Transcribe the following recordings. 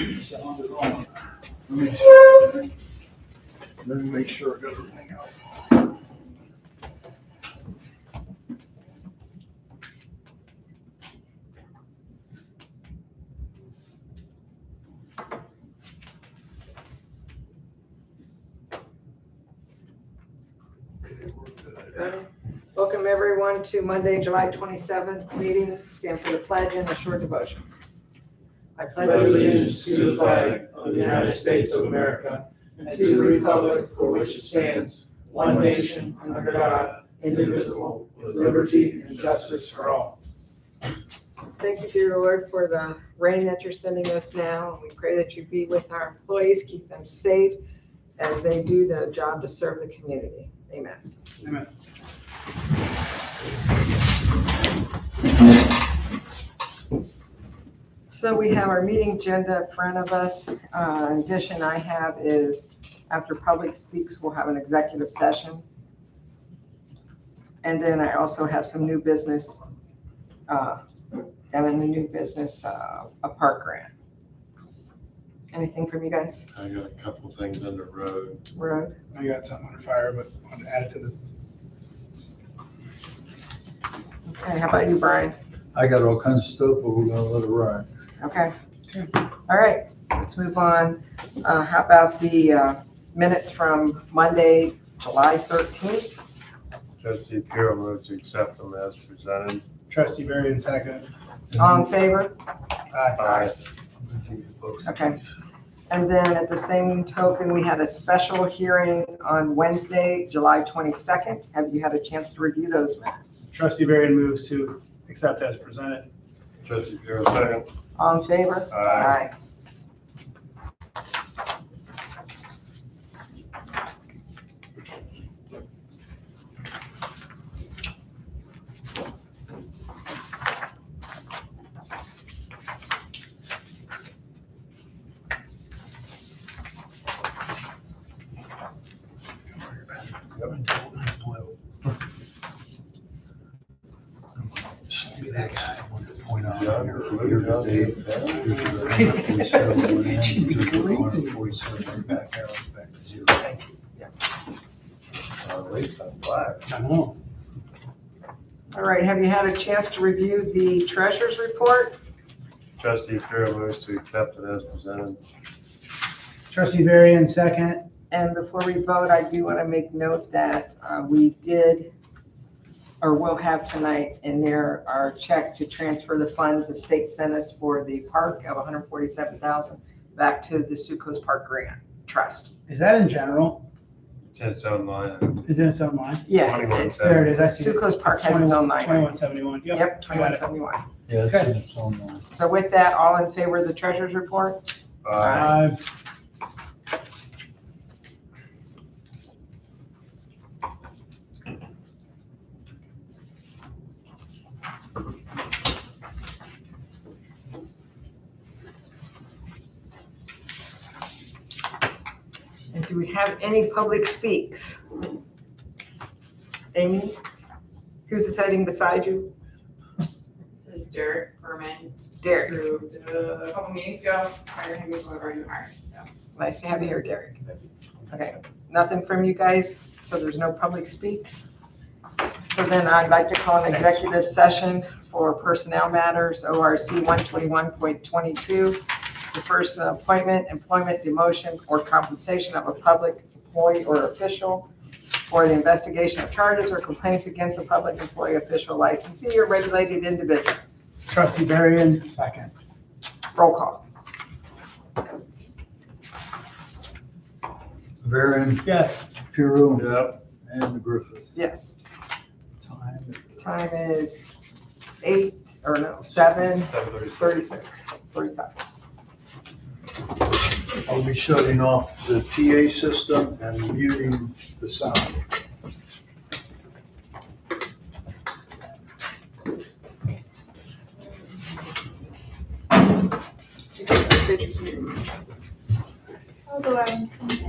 Let me make sure I got everything out. Okay, we're good. Welcome everyone to Monday, July 27th meeting. Stand for the pledge and a short devotion. I pledge allegiance to the flag of the United States of America and to the republic for which it stands, one nation, under God, indivisible, with liberty and justice for all. Thank you, dear Lord, for the rain that you're sending us now. We pray that you be with our employees, keep them safe as they do the job to serve the community. Amen. Amen. So we have our meeting agenda in front of us. In addition, I have is after public speaks, we'll have an executive session. And then I also have some new business, a park grant. Anything from you guys? I got a couple things on the road. Road? I got something under fire, but I wanted to add it to the. Okay, how about you, Brian? I got all kinds of stuff, but we're gonna let it ride. Okay. All right, let's move on. How about the minutes from Monday, July 13th? Trustee Pure moves to accept them as presented. Trustee Barry and second. All in favor? Aye. Okay. And then at the same token, we had a special hearing on Wednesday, July 22nd. Have you had a chance to review those minutes? Trustee Barry moves to accept as presented. Trustee Pure second. All in favor? Aye. That guy. I wanted to point out here today, here's the 147 went in, here's the 147 back arrows back to zero. At least I'm glad. I know. All right, have you had a chance to review the treasurer's report? Trustee Pure moves to accept it as presented. Trustee Barry and second. And before we vote, I do want to make note that we did or will have tonight in there our check to transfer the funds the state sent us for the park of $147,000 back to the Succo's Park Grant Trust. Is that in general? It's its own line. Is it its own line? Yeah, 21 There it is. I see. it. Succo's Park has its own line. 2171. Yep, 2171. Yeah, it's in its own line. So with that, all in favor of the treasurer's report? Aye. And do we have any public speaks? Amy, who's sitting beside you? This is Derek Berman, Derek. approved a couple meetings ago. Hired him as one of our new hires, so. Nice to have you here, Derek. Okay, nothing from you guys, so there's no public speaks. So then I'd like to call an executive session for personnel matters, ORC 121.22. The first appointment, employment, demotion, or compensation of a public employee or official, or the investigation of charges or complaints against a public employee, official, licensee, or regulated individual. Trustee Barry and second. Roll call. Varian, Yes. Puro, Yep. and Griffith. Yes. Time. Time is 7:36, 37. I'll be shutting off the PA system and muting the sound. Did you take some pictures? I'll go out and see.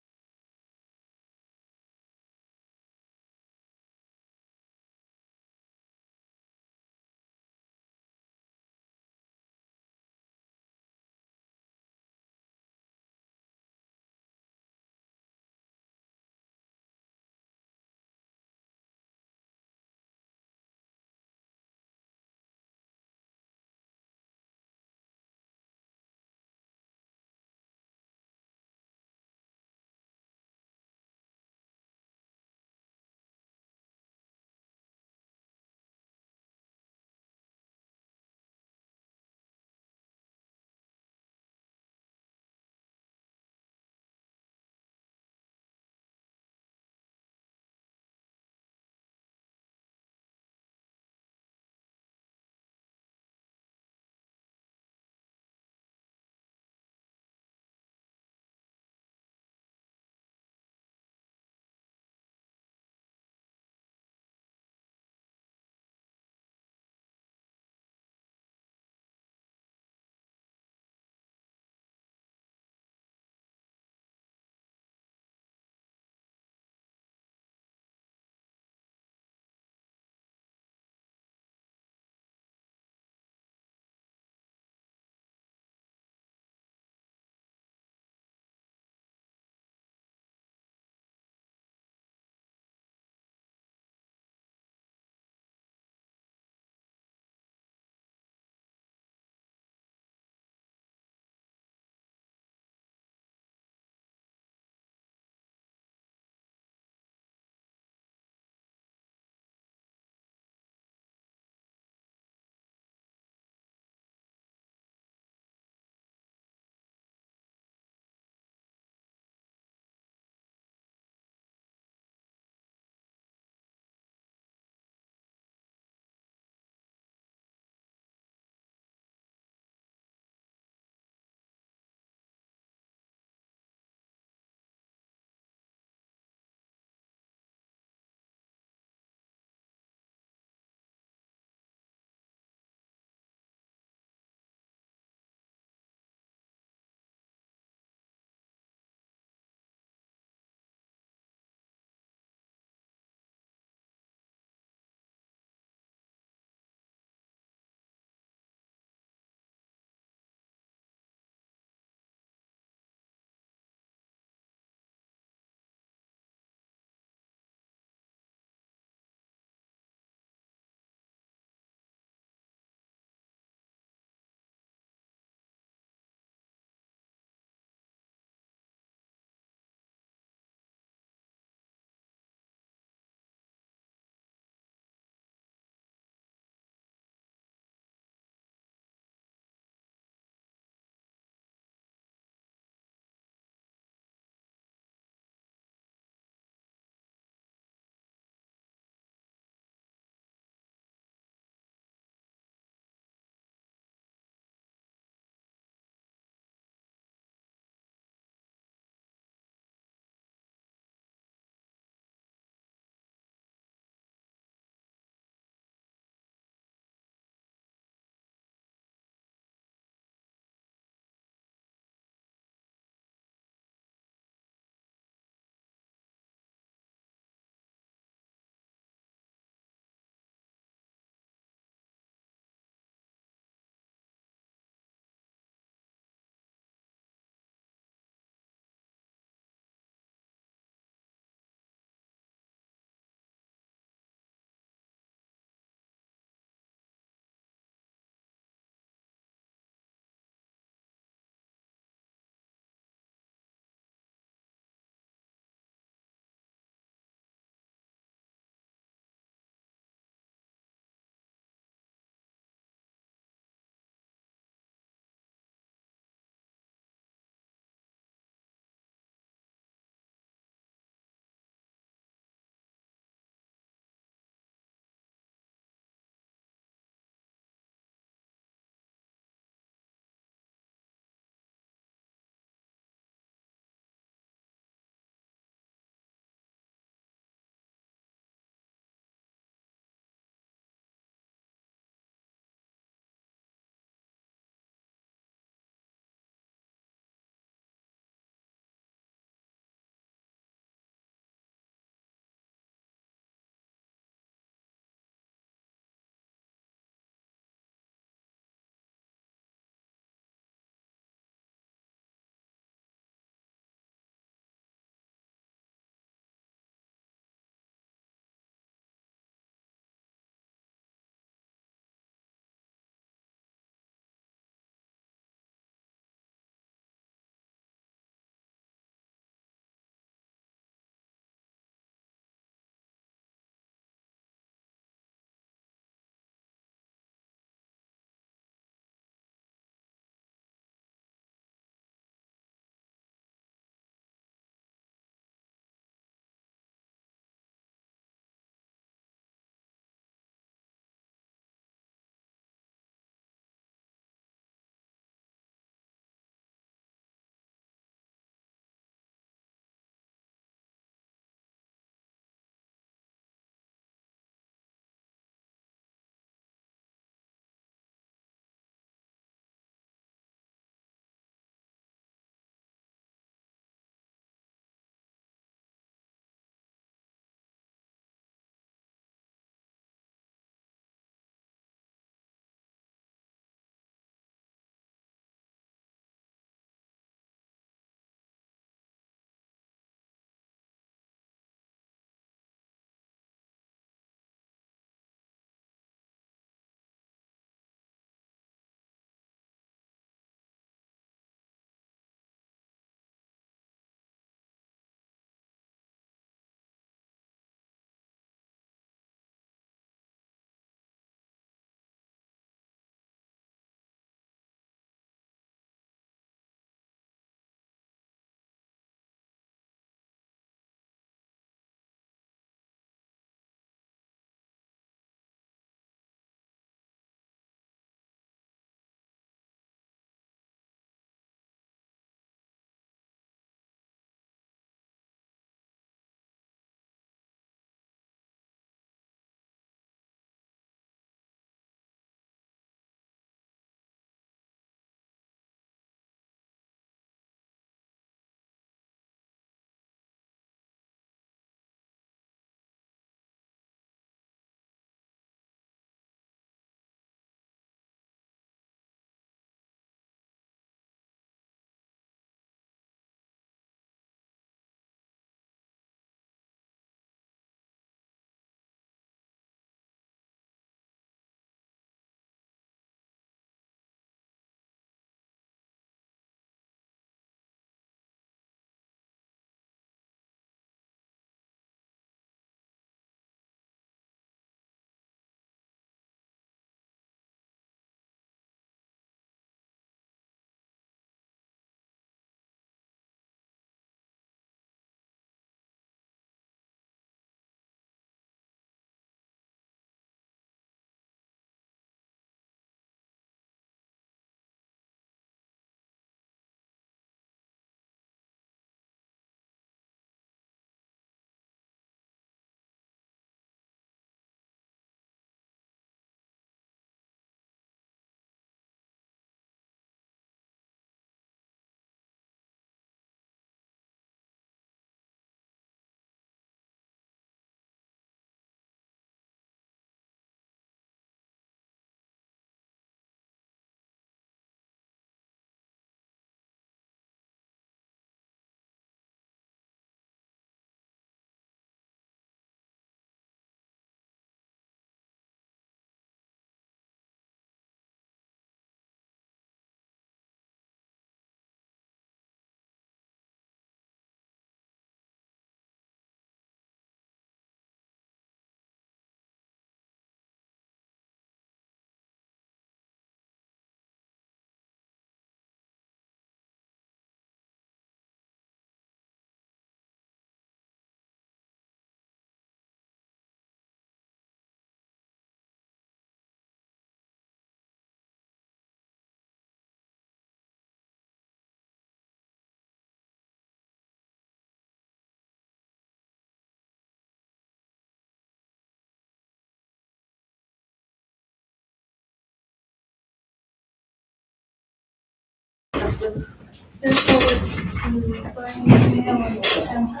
There's forward to Brian and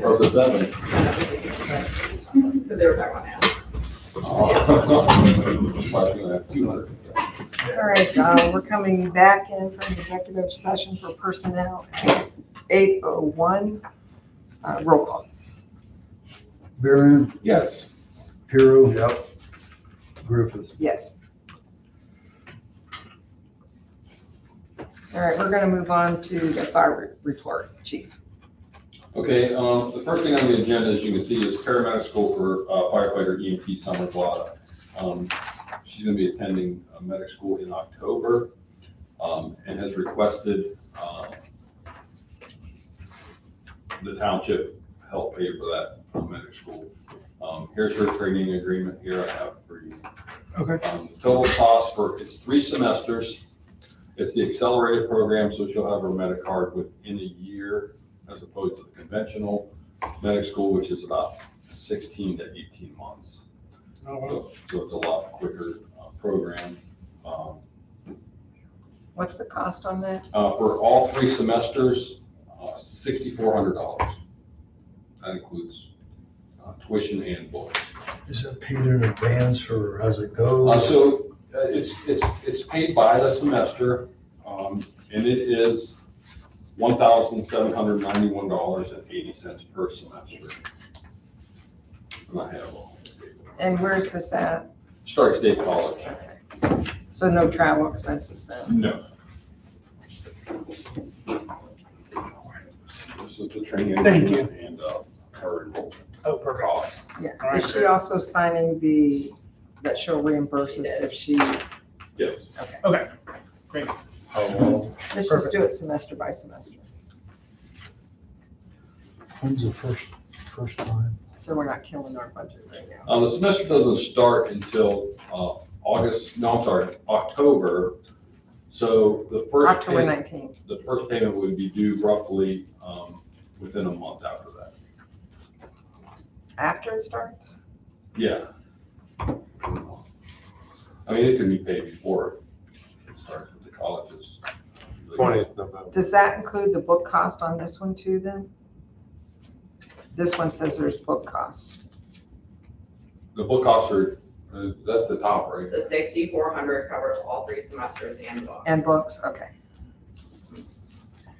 Or the seven. So they were talking about now. All right, we're coming back in from executive session for personnel at 8:01. Roll call. Varian, Yes. Piero, Yep. Griffith. Yes. All right, we're going to move on to the fire report, Chief. Okay, the first thing on the agenda, as you can see, is paramedic school for firefighter EMT Summer Blada. She's gonna be attending medic school in October, and has requested, the township help pay for that medic school. Here's her training agreement here I have for you. Okay. Total cost for, it's 3 semesters. It's the accelerated program, so she'll have her medic card within a year, as opposed to the conventional medic school, which is about 16 to 18 months. Oh, wow. So it's a lot quicker program. What's the cost on that? For all 3 semesters, $6,400. That includes tuition and books. Is that paid in advance or as it goes? So it's paid by the semester, and it is $1,791.80 per semester. And I have all the paperwork. And where's this at? Stark State College. So no travel expenses then? No. This is the training. Thank you. And her enrollment Oh, perfect. costs. Yeah. All right, Is she also signing that she'll reimburse us if she, Yes. Okay, great. How long? let's just do it semester by semester. When's the first time? So we're not killing our budget right now. The semester doesn't start until October. So the first. October payment- 19th. The first payment would be due roughly within a month after that. After it starts? Yeah. I mean, it can be paid before it starts with the colleges. 20th November. Does that include the book cost on this one too then? This one says there's book costs. The book costs are, that's the top, right? The 6,400 covers all 3 semesters and books. And books, okay.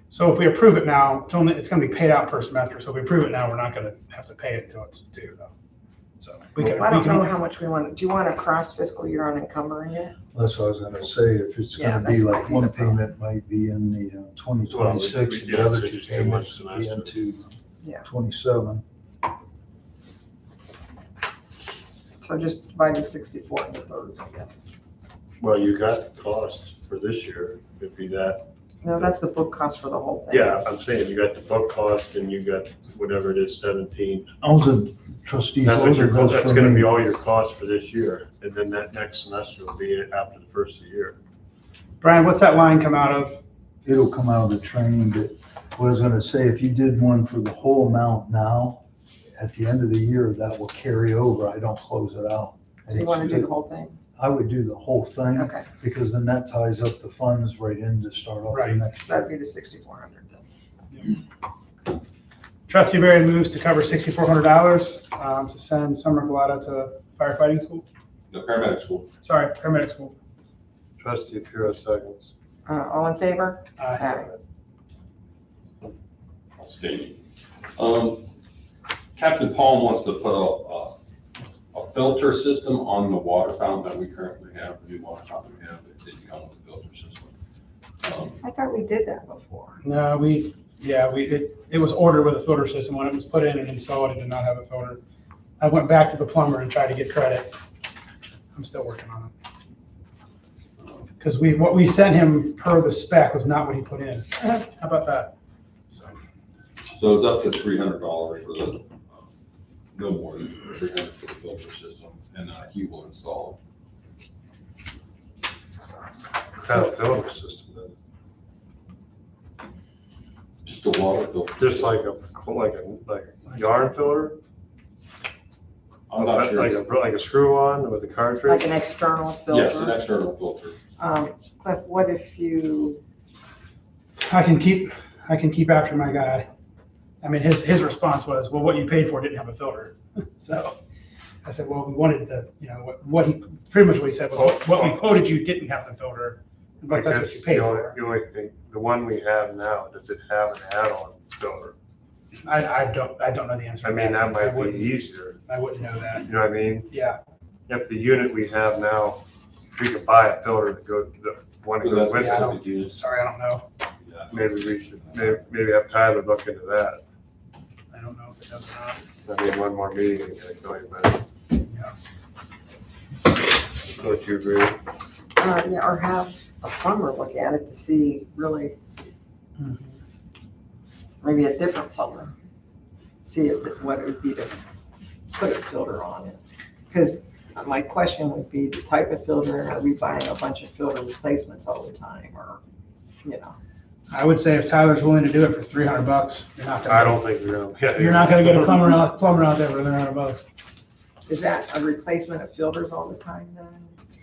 So if we approve it now, it's gonna be paid out per semester. So if we approve it now, we're not gonna have to pay it until it's due though. So we can. I don't know how much we want, do you want a cross fiscal year on encumbering it? That's what I was gonna say, if it's Yeah, gonna be that's like might be one the problem. payment might be in the 2026, Well, and the other yeah, 2 it's too much payments will be semester. into Yeah. 27. So just divide the 64 into thirds, I guess. Well, you got the costs for this year, it'd be that. No, that's the book cost for the whole thing. Yeah, I'm saying you got the book cost and you got whatever it is, 17. I was a trustee, That's what those that's for gonna be me. all your costs for this year. And then that next semester will be after the first of the year. Brian, what's that line come out of? It'll come out of the training, but what I was gonna say, if you did one for the whole amount now, at the end of the year, that will carry over. I don't close it out. So you want to do the whole thing? I would do the whole thing, Okay, because then that ties up the funds right in to start off the Right. next so that'd year. be the 6,400 then. Trustee Barry moves to cover $6,400 to send Summer Galata to firefighting school. The paramedic school. Sorry, paramedic school. Trustee Puro seconds. All in favor? Aye. Outstanding. Captain Palm wants to put a filter system on the water fountain that we currently have, the new water fountain we have, it comes with a filter system. I thought we did that before. No, it was ordered with a filter system. When it was put in and installed, it did not have a filter. I went back to the plumber and tried to get credit. I'm still working on it. Because what we sent him per the spec was not what he put in. How about that? So, So it's up to $300 for the, no more than $300 for the filter system, and he will install What kind of filter system then? just a water filter. Just like a yarn filter? I'm not sure. Like a screw on with a Like cartridge? an external filter? Yes, an external filter. Cliff, what if you, I can keep after my guy. I mean, his response was, well, what you paid for didn't have a filter. So I said, well, we wanted the, what he, pretty much what he said was, what we quoted you didn't have the filter, but that's what you paid for. The only thing, the one we have now, does it have an add-on filter? I don't know the answer. I to mean, that might wouldn't- be easier. I wouldn't know that. You know what I mean? Yeah. If the unit we have now, we could buy a filter to go, the one to go That's with Yeah, I it. don't- specific units. Sorry, I don't know. Yeah. Maybe we should, maybe have Tyler look into that. I don't know if it does or not. I mean, one more meeting and get it going, but. Don't you agree? yeah, or have a plumber look at it to see really, maybe a different plumber. See what it would be to put a filter on it. Because my question would be the type of filter, are we buying a bunch of filter replacements all the time, or, I would say if Tyler's willing to do it for $300, you're not I gonna, don't think we're gonna. Yeah. you're not gonna get a plumber out there for $300. is that a replacement of filters all the time then?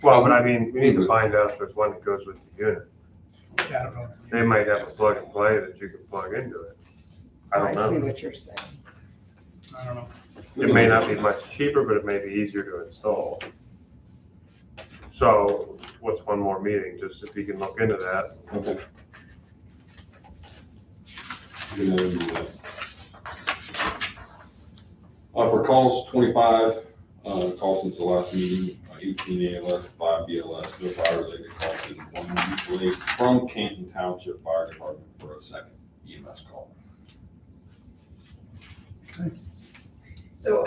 Well, but I mean, we need to find out if there's one that goes with the unit. Yeah, I don't know. They might have a plug and play that you can plug into it. I see don't know. what you're saying. I don't know. It may not be much cheaper, but it may be easier to install. So what's one more meeting, just if you can look into that? Okay. You can do that. For calls, 25, calls since the last meeting, 18 ALS, 5 BLS, no fire-related calls, and 1 mutual aid from Canton Township Fire Department for a second EMS call. So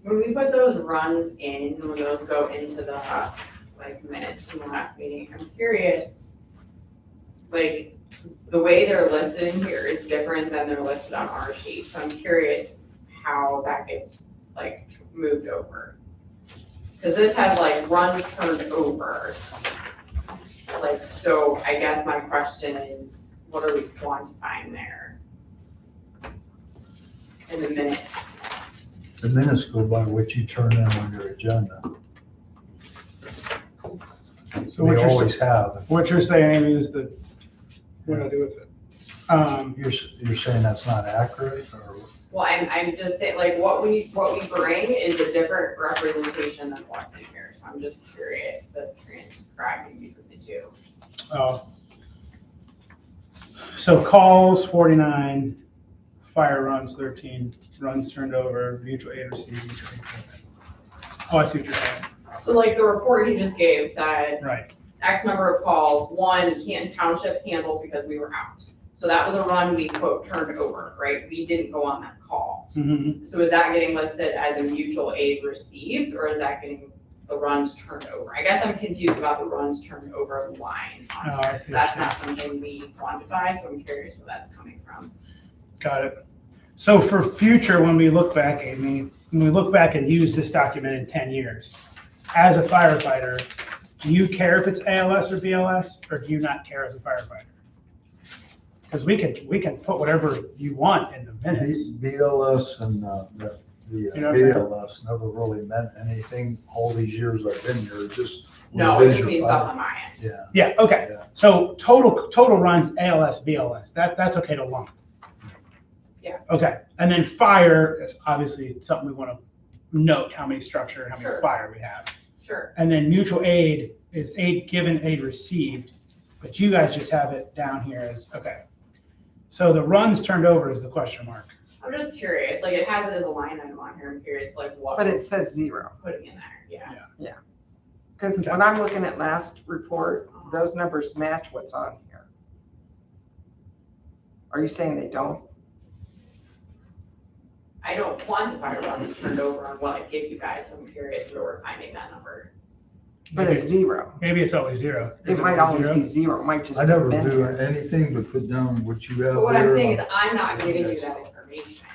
when we put those runs in, when those go into the, minutes from the last meeting, I'm curious, the way they're listed in here is different than they're listed on our sheet, so I'm curious how that gets, moved over. Because this has, runs turned over. So I guess my question is, what are we quantifying there? In the minutes. The minutes go by what you turn in on your agenda. So They always have. what you're saying, Amy, is that, what do I do with it? You're saying that's not accurate, or? Well, I'm just saying, what we bring is a different representation than what's in here, so I'm just curious, the transcribing between the two. So calls 49, fire runs 13, runs turned over, mutual aid received, mutual aid payment. Oh, I see what you're saying. So the report you just gave said Right. X number of calls, 1 Canton Township handled because we were out. So that was a run we quote turned over, right? We didn't go on that call. Mm-hmm. So is that getting listed as a mutual aid received, or is that getting the runs turned over? I guess I'm confused about the runs turned over line. Oh, I see. That's not something we quantify, so I'm curious where that's coming from. Got it. So for future, when we look back, Amy, when we look back and use this document in 10 years, as a firefighter, do you care if it's ALS or BLS, or do you not care as a firefighter? Because we can put whatever you want in the minutes. BLS and the know, ALS never really meant anything all these years I've been here, just. No, it just means stuff on my end. Yeah. Yeah, okay. Yeah. So total runs ALS, BLS, that's okay to lump. Yeah. Okay, and then fire is obviously something we want to note, how many structure, and how many Sure. fire we have. Sure. And then mutual aid is aid given, aid received, but you guys just have it down here as, okay. So the runs turned over is the question mark. I'm just curious, it has it as a line item on here, I'm curious, what But we're it says 0. putting in there, yeah. Because Okay. when I'm looking at last report, those numbers match what's on here. Are you saying they don't? I don't quantify runs turned over on what I give you guys, so I'm curious where we're finding that number. But Maybe it's 0. Maybe it's always zero. Is It might always zero? be 0, it might just. I never have been do here. anything but put down what you have But what I'm there. saying is I'm not giving you that information.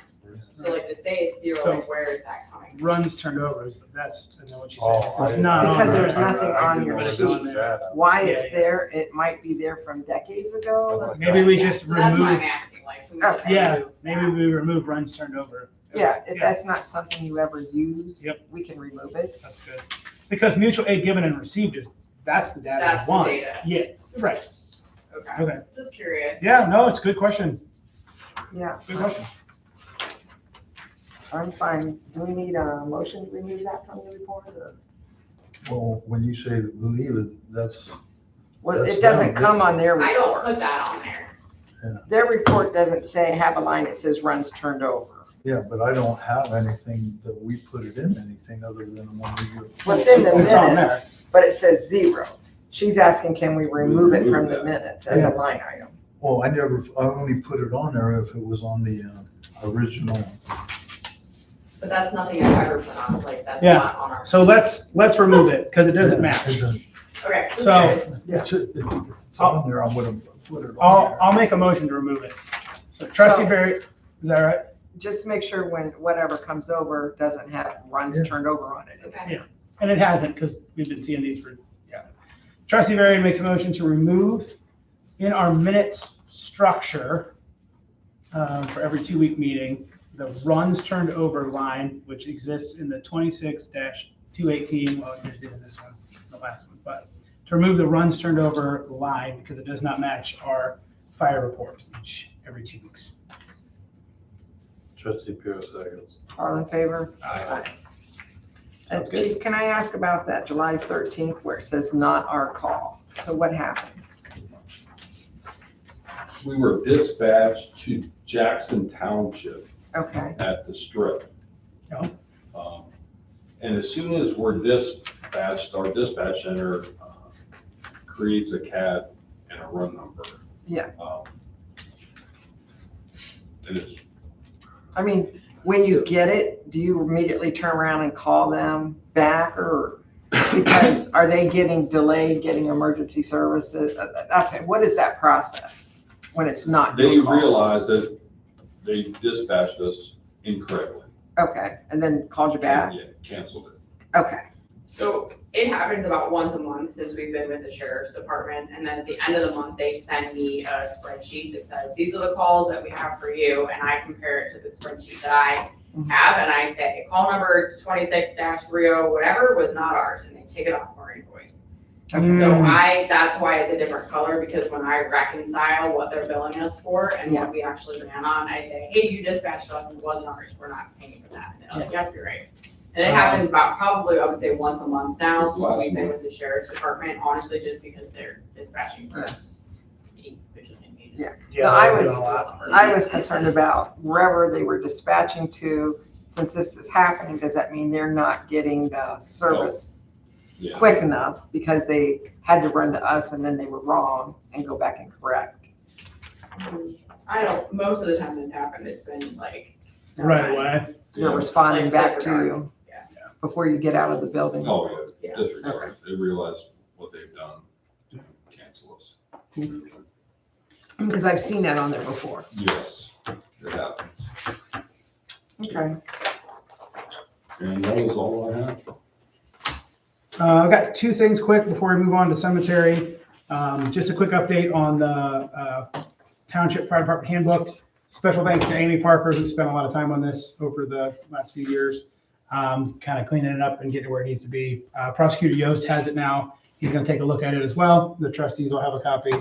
So to say it's 0, So- where is that coming from? Runs turned over, that's, I know what you Oh, said. It's not on Because there. there's nothing on your I didn't sheet. know it was that. Why Yeah, it's yeah. there, it might be there from decades ago. Maybe we Yeah, just so that's why I'm remove, asking, can we Okay. yeah, remove maybe that? we remove runs turned over Yeah, if that's not something you ever use, Yep. we can remove it. That's good. Because mutual aid given and received that's the data That's we the want. data. Yeah, right. Okay, Okay. just curious. Yeah, no, it's a good question. Yeah, Good question. I'm fine. Do we need a motion to remove that from the report? Or? Well, when you say leave it, that's, Well, That's it doesn't them. come on their I don't report. put that on there. Their report doesn't say, have a line that says runs turned over. yeah, but I don't have anything that we put it in anything other than when we do. What's in the It's on minutes, but it says 0. She's asking, can we remove it from the minutes as a line item? Well, I only put it on there if it was on the original. But that's nothing I've ever put on, like, that's Yeah. not on our. So let's remove it because it doesn't match. Okay, just So- curious. It's on there, I would have put it on I'll there. make a motion to remove it. So Trustee So- Barry, is that right? Just make sure when whatever comes over doesn't have runs Yeah. turned over on it. Okay. And it hasn't because we've been seeing these for, yeah. Trustee Barry makes a motion to remove in our minutes structure for every 2-week meeting, the runs turned over line, which exists in the 26-218, well, it did in this one, the last one, but to remove the runs turned over line because it does not match our fire report every 2 weeks. Trustee Pure seconds. All in favor? Aye. And Sounds good. Chief, can I ask about that July 13th where it says not our call? So what happened? We were dispatched to Jackson Township Okay, at the strip. Oh. And as soon as we're dispatched, our dispatch center creates a CAD and a run number. Yeah. And it's, I mean, when you get it, do you immediately turn around and call them back or because are they getting delayed, getting emergency services? That's it. What is that process when it's not they your call? realized that they dispatched us incorrectly. Okay, and then called you back? Yeah, canceled it. Okay, So it happens about once a month since we've been with the sheriff's department, and then at the end of the month, they send me a spreadsheet that says, these are the calls that we have for you, and I compare it to the spreadsheet that I have, and I say, call number 26-30 whatever was not ours, and they take it off our invoice. So that's why it's a different color, because when I reconcile what they're billing us for and what we actually ran on, I say, hey, you dispatched us and it wasn't ours, we're not paying for that. And they're like, yep, you're right. And it happens about probably, I would say, once a month now, since we've been with the sheriff's department, honestly, just because they're dispatching for 8 vigilante agencies. Yeah. No, I was concerned about wherever they were dispatching to, since this is happening, does that mean they're not getting the service Yeah. quick enough because they had to run to us and then they were wrong and go back and correct? I don't, most of the time that's happened, it's been like. Right away. They're Yeah. responding Like back to disregard. you Yeah. before you get out of the building. Oh, yeah, Yeah. disregard. They realize what they've done to cancel us. Because I've seen that on there before. Yes, it happens. Okay. And that was all I have. I've got 2 things quick before we move on to cemetery. Just a quick update on the Township Fire Department Handbook. Special thanks to Amy Parker, who spent a lot of time on this over the last few years, kind of cleaning it up and getting it where it needs to be. Prosecutor Yost has it now. He's going to take a look at it as well. The trustees will have a copy,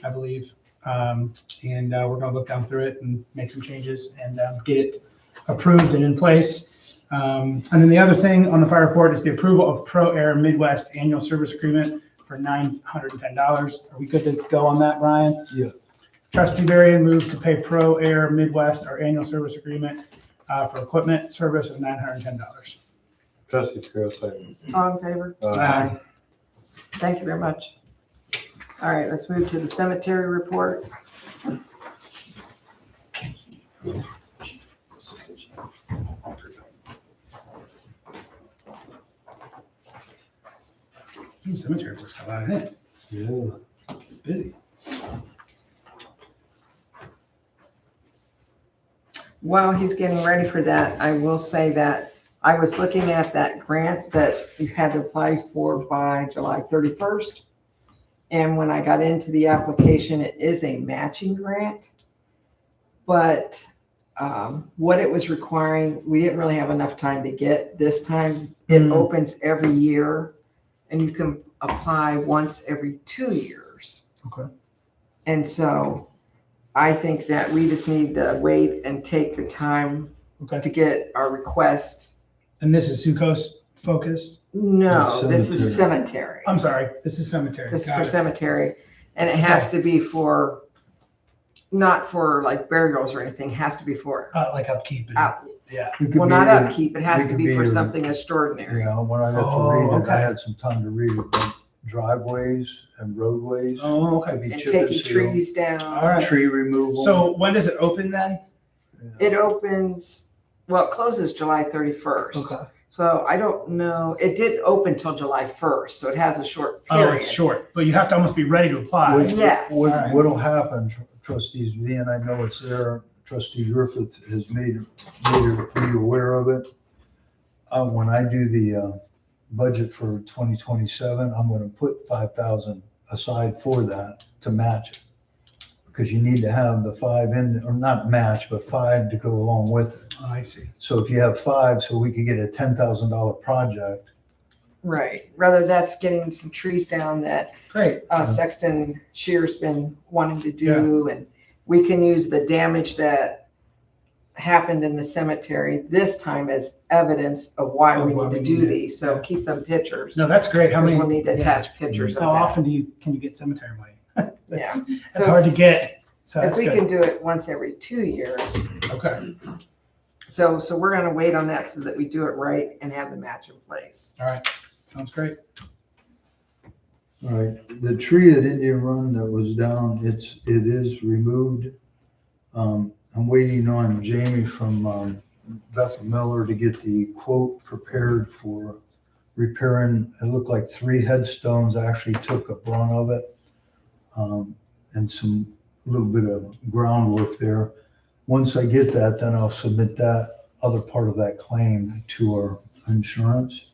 I believe. And we're going to look down through it and make some changes and get it approved and in place. And then the other thing on the fire report is the approval of Pro Air Midwest Annual Service Agreement for $910. Are we good to go on that, Brian? Yeah. Trustee Varian moves to pay Pro Air Midwest our annual service agreement for equipment service of $910. Trustee Pure seconds. All in favor? Aye. Thank you very much. All right, let's move to the cemetery report. Cemetery works a lot in it. Yeah. Busy. While he's getting ready for that, I will say that I was looking at that grant that you had to apply for by July 31st. And when I got into the application, it is a matching grant. But what it was requiring. We didn't really have enough time to get this time. It opens every year and you can apply once every 2 years. Okay. And so I think that we just need to wait and take the time Okay. to get our request. And this is Sucos focused? No, this is cemetery. I'm sorry, this is cemetery. This is Got for it. cemetery. And it has to be for, not for like burials or anything, has to be for, Like upkeep. And, Up- yeah. It could well, be not your- upkeep, it has it to could be be for your- something extraordinary. You know, when I got to Oh, read it, okay. I had some time to read it, but driveways and roadways. Oh, okay. Could be And chip and taking seal, trees down. All right. tree removal. So when does it open then? Yeah. It opens, well, it closes July 31st. Okay. So I don't know, it did open till July 1st, so it has a short Oh, period. it's short, but you have to almost be ready to apply. What- Yes. What, what'll happen, trustees, me and I know it's there, trustee Griffith has made you aware of it. When I do the budget for 2027, I'm gonna put 5,000 aside for that to match it. Because you need to have the 5 in, or not match, but 5 to go along with it. Oh, I see. So if you have 5, so we could get a $10,000 project. Right, rather that's getting some trees down that Great. Sexton Shear's been wanting to do, and we can use the damage that happened in the cemetery this time as evidence of why Of we why need to we do need it. these, so keep them pictures. No, that's great. How Because many? we'll need to yeah. attach pictures How of that. often can you get cemetery money? that's Yeah. that's So hard to get. So If that's we good. can do it once every 2 years, Okay. so we're gonna wait on that so that we do it right and have the match in place. All right. Sounds great. All right, the tree at Indian Run that was down, it is removed. I'm waiting on Jamie from Bethel Miller to get the quote prepared for repairing. It looked like 3 headstones actually took a brunt of it. And some little bit of groundwork there. Once I get that, then I'll submit that other part of that claim to our insurance.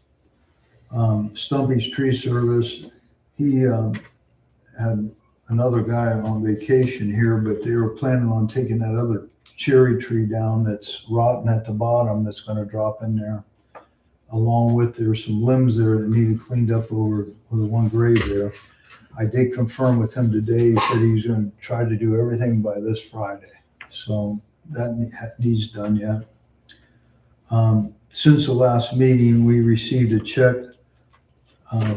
Stumpy's Tree Service, he had another guy on vacation here, but they were planning on taking that other cherry tree down that's rotten at the bottom that's gonna drop in there. Along with, there's some limbs there that needed cleaned up over the one grave there. I did confirm with him today, he said he's gonna try to do everything by this Friday. So that needs done yet. Since the last meeting, we received a check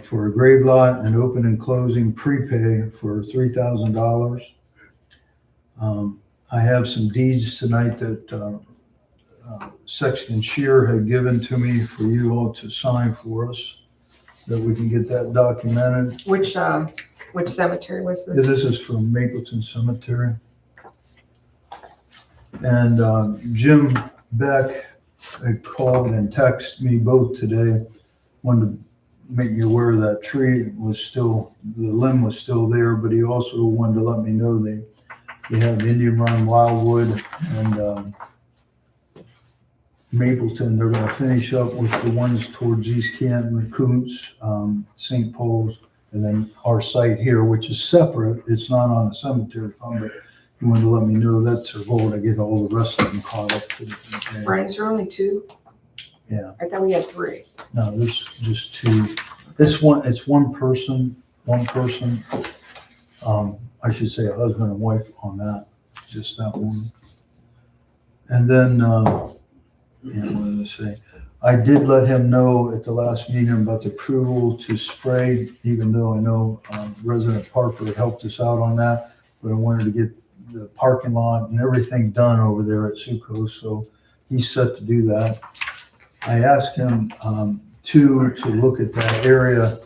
for a grave lot and open and closing prepay for $3,000. I have some deeds tonight that Sexton Shear had given to me for you all to sign for us, that we can get that documented. Which cemetery was Yeah, this? this is from Mapleton Cemetery. And Jim Beck had called and texted me both today, wanted to make me aware that tree was still, the limb was still there, but he also wanted to let me know they have Indian Run, Wildwood, and Mapleton. They're gonna finish up with the ones towards East Canton, Coontz, St. Paul's, and then our site here, which is separate. It's not on the cemetery fund, but he wanted to let me know that's their goal, to get all the rest of them caught up to the day. Brian, is there only 2? Yeah. I thought we had 3. No, there's just 2. It's one person. I should say a husband and wife on that, just that one. And then, what did I say? I did let him know at the last meeting about the approval to spray, even though I know Resident Parker had helped us out on that, but I wanted to get the parking lot and everything done over there at Sucos, so he's set to do that. I asked him to look at that area.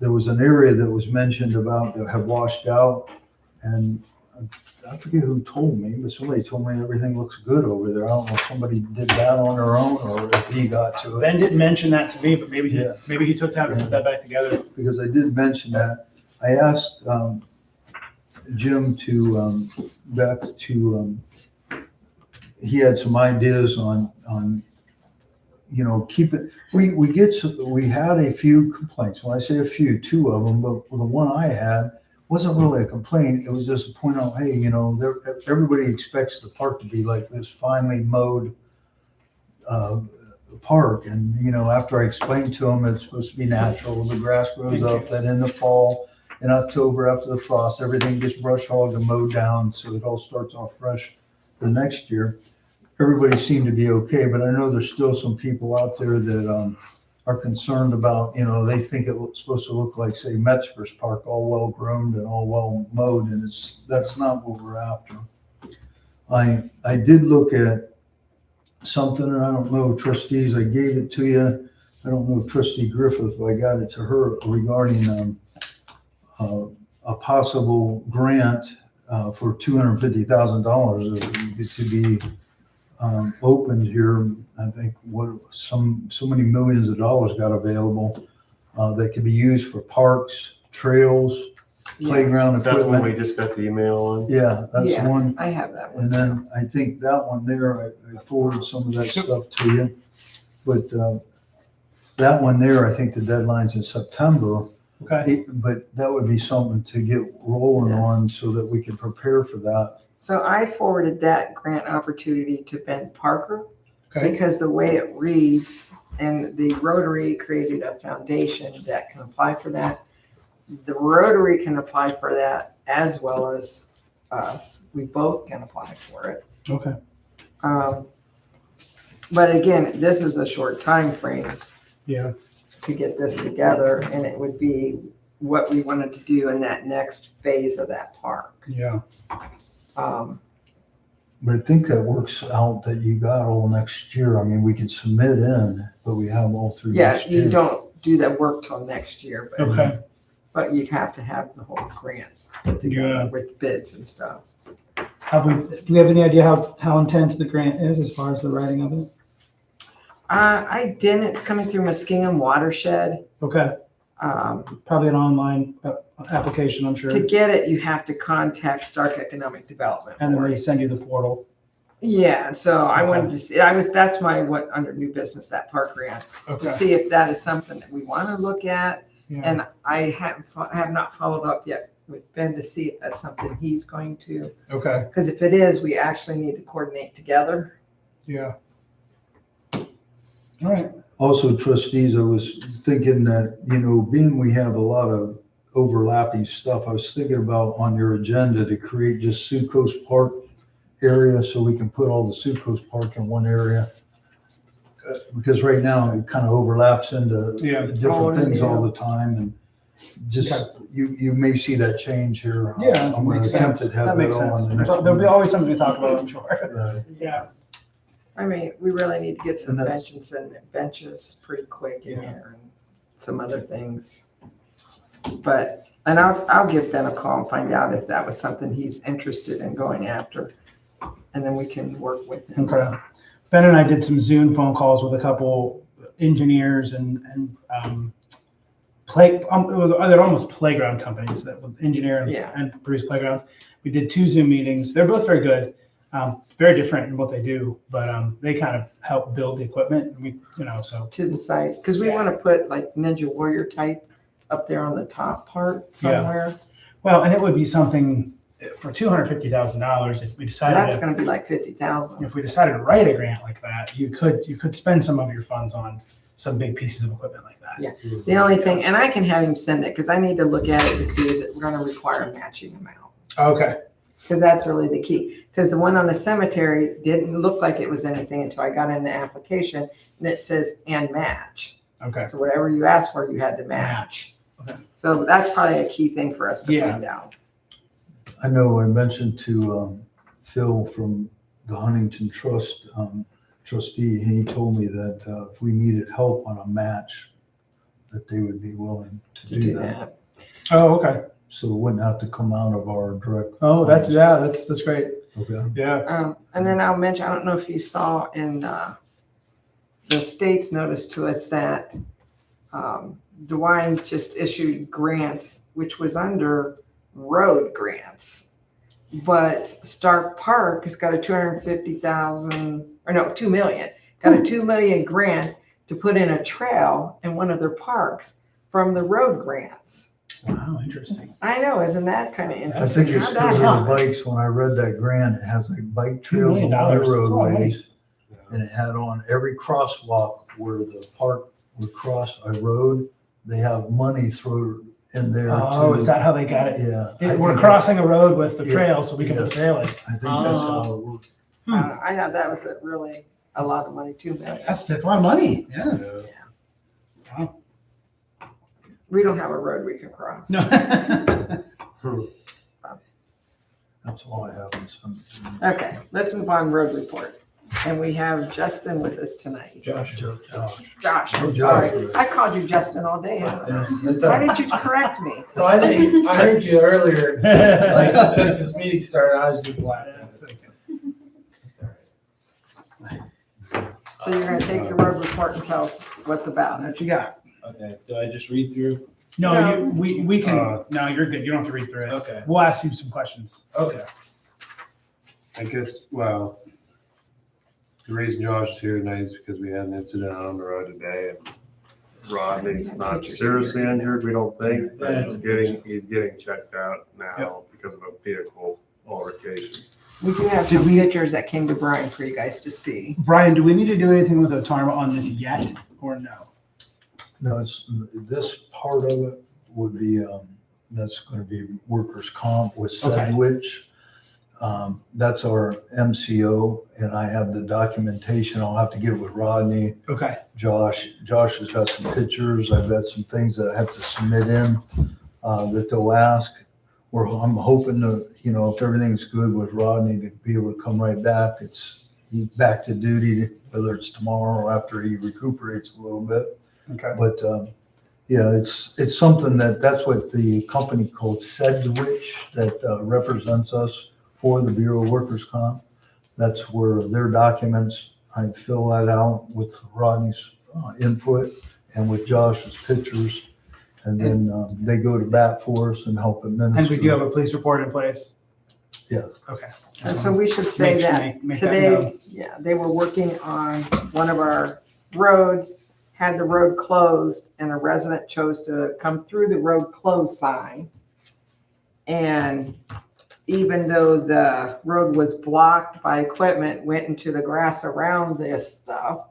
There was an area that was mentioned about that had washed out, and I forget who told me, but somebody told me everything looks good over there. I don't know if somebody did that on their own or if he got to it. Ben didn't mention that to me, but maybe Yeah. he took time to put that back together. Because I did mention that. I asked Jim Beck he had some ideas on keep it. We had a few complaints. When I say a few, 2 of them, but the one I had wasn't really a complaint. It was just to point out, hey, everybody expects the park to be like this finely mowed park. And, after I explained to them, it's supposed to be natural. The grass grows up, then in the fall, in October after the frost, everything gets brush hogged and mowed down. So it all starts off fresh the next year. Everybody seemed to be okay, but I know there's still some people out there that are concerned about, they think it's supposed to look like, say, Metzger's Park, all well groomed and all well mowed, and that's not what we're after. I did look at something, and I don't know, trustees, I gave it to you. I don't know, Trustee Griffith, if I got it to her regarding a possible grant for $250,000 to be opened here. I think so many millions of dollars got available that could be used for parks, trails, playground That's when we equipment. just got the email on. Yeah, that's Yeah, one. I have that one. And then I think that one there, I forwarded some of that stuff to you. But that one there, I think the deadline's in September. Okay. But that would be something to get rolling Yes. on so that we can prepare for that. So I forwarded that grant opportunity to Ben Parker Okay. because the way it reads, and the Rotary created a foundation that can apply for that. The Rotary can apply for that as well as us. We both can apply for it. Okay. But again, this is a short time frame Yeah. to get this together, and it would be what we wanted to do in that next phase of that park. Yeah. But I think that works out that you got all next year. I mean, we can submit in, but we have all through Yeah, next year. you don't do that work till next year, Okay. but you'd have to have the whole grant put together Yeah. with bids and stuff. Do we have any idea how intense the grant is as far as the writing of it? I didn't, it's coming through Muskingum Watershed. Okay. Probably an online application, I'm sure. To get it, you have to contact Stark Economic Development. And then Board. they send you the portal. Yeah, and so I Okay. wanted to see, that's my, what, under new business, that park grant, to Okay. see if that is something that we want to look at. Yeah. And I have not followed up yet with Ben to see if that's something he's going to, Okay. because if it is, we actually need to coordinate together. Yeah. All right. Also, trustees, I was thinking that, being we have a lot of overlapping stuff, I was thinking about on your agenda to create just Sioux Coast Park area so we can put all the Sioux Coast Park in one area. Because right now it kind of overlaps into Yeah. different things yeah. all the time, and just, Okay. you may see that change here. Yeah, I'm going makes to attempt sense. to have That that makes on sense. the next There'll be meeting. always something to talk about, I'm sure. Right. Yeah. I mean, we really need to get some And that's- benches pretty quick in Yeah. here and some other things. But, and I'll give Ben a call and find out if that was something he's interested in going after. And then we can work with him. Okay. Ben and I did some Zoom phone calls with a couple engineers and they're almost playground companies that would engineer Yeah. and produce playgrounds. We did 2 Zoom meetings. They're both very good, very different in what they do, but they kind of help build the equipment. And we, so To the site, because we want to put like Ninja Warrior type up there on the top part somewhere. well, and it would be something for $250,000 if we decided That's to, going to be like 50,000. if we decided to write a grant like that. You could spend some of your funds on some big pieces of equipment like that. Yeah. The only thing, and I can have him send it because I need to look at it to see is it going to require a matching amount. Okay. Because that's really the key. Because the one on the cemetery didn't look like it was anything until I got in the application and it says and match. Okay. So whatever you asked for, you had to match. Okay. So that's probably a key thing for us to Yeah. find out. I know I mentioned to Phil from the Huntington Trust trustee, he told me that if we needed help on a match, that they would be willing to do that. Oh, okay. So it wouldn't have to come out of our direct. Oh, that's great. Okay. Yeah. And then I'll mention, I don't know if you saw in the state's notice to us that DeWine just issued grants, which was under road grants. But Stark Park has got a $2 million, got a $2 million grant to put in a trail in one of their parks from the road grants. Wow, interesting. I know, isn't that kind of I interesting? think it's How'd because that of the happen? bikes. When I read that grant, it has like bike trails million, along the that's a lot of money. roadways. And it had on every crosswalk where the park would cross a road, they have money thrown in there Oh, too. is that how they got it? Yeah. I We're think crossing a road with the Yeah, trail, so we can put the yeah. trail in. I think that's how it works. I thought that was really a lot of money, $2 million. That's a lot of money, yeah. Wow. We don't have a road we can cross. No. That's all I have. Okay, let's move on, road report. And we have Justin with us tonight. Josh. Josh, I'm Josh. sorry. I called you Justin all day. Why did you correct me? No, I heard you earlier, like, since this meeting started, I was just laughing. So you're gonna take your road report and tell us what's about it. What you got? Okay, do I just read through? No, we can, no, you're good. You don't have to read through it. Okay, We'll ask you some questions. okay. I guess, well, the reason Josh is here tonight is because we had an incident on the road today. And Rodney's not seriously injured, we don't think, but he's getting checked out now because of a vehicle altercation. We do have some pictures that came to Brian for you guys to see. Brian, do we need to do anything with Otarma on this yet, or no? No, this part of it would be, that's gonna be workers' comp with Okay. Sedgwick. That's our MCO, and I have the documentation. I'll have to get it with Rodney. Okay, Josh has got some pictures. I've got some things that I have to submit in that they'll ask. I'm hoping to, if everything's good with Rodney, to be able to come right back. He's back to duty, whether it's tomorrow or after he recuperates a little bit. okay. But yeah, it's something that's what the company called Sedgwick that represents us for the Bureau of Workers' Comp. That's where their documents, I fill that out with Rodney's input and with Josh's pictures. And then they go to bat for us and help administer. And we do have a police report in place? Yeah. Okay. And so we should say that Make today, known. yeah, they were working on one of our roads, had the road closed, and a resident chose to come through the road closed sign. And even though the road was blocked by equipment, went into the grass around this stuff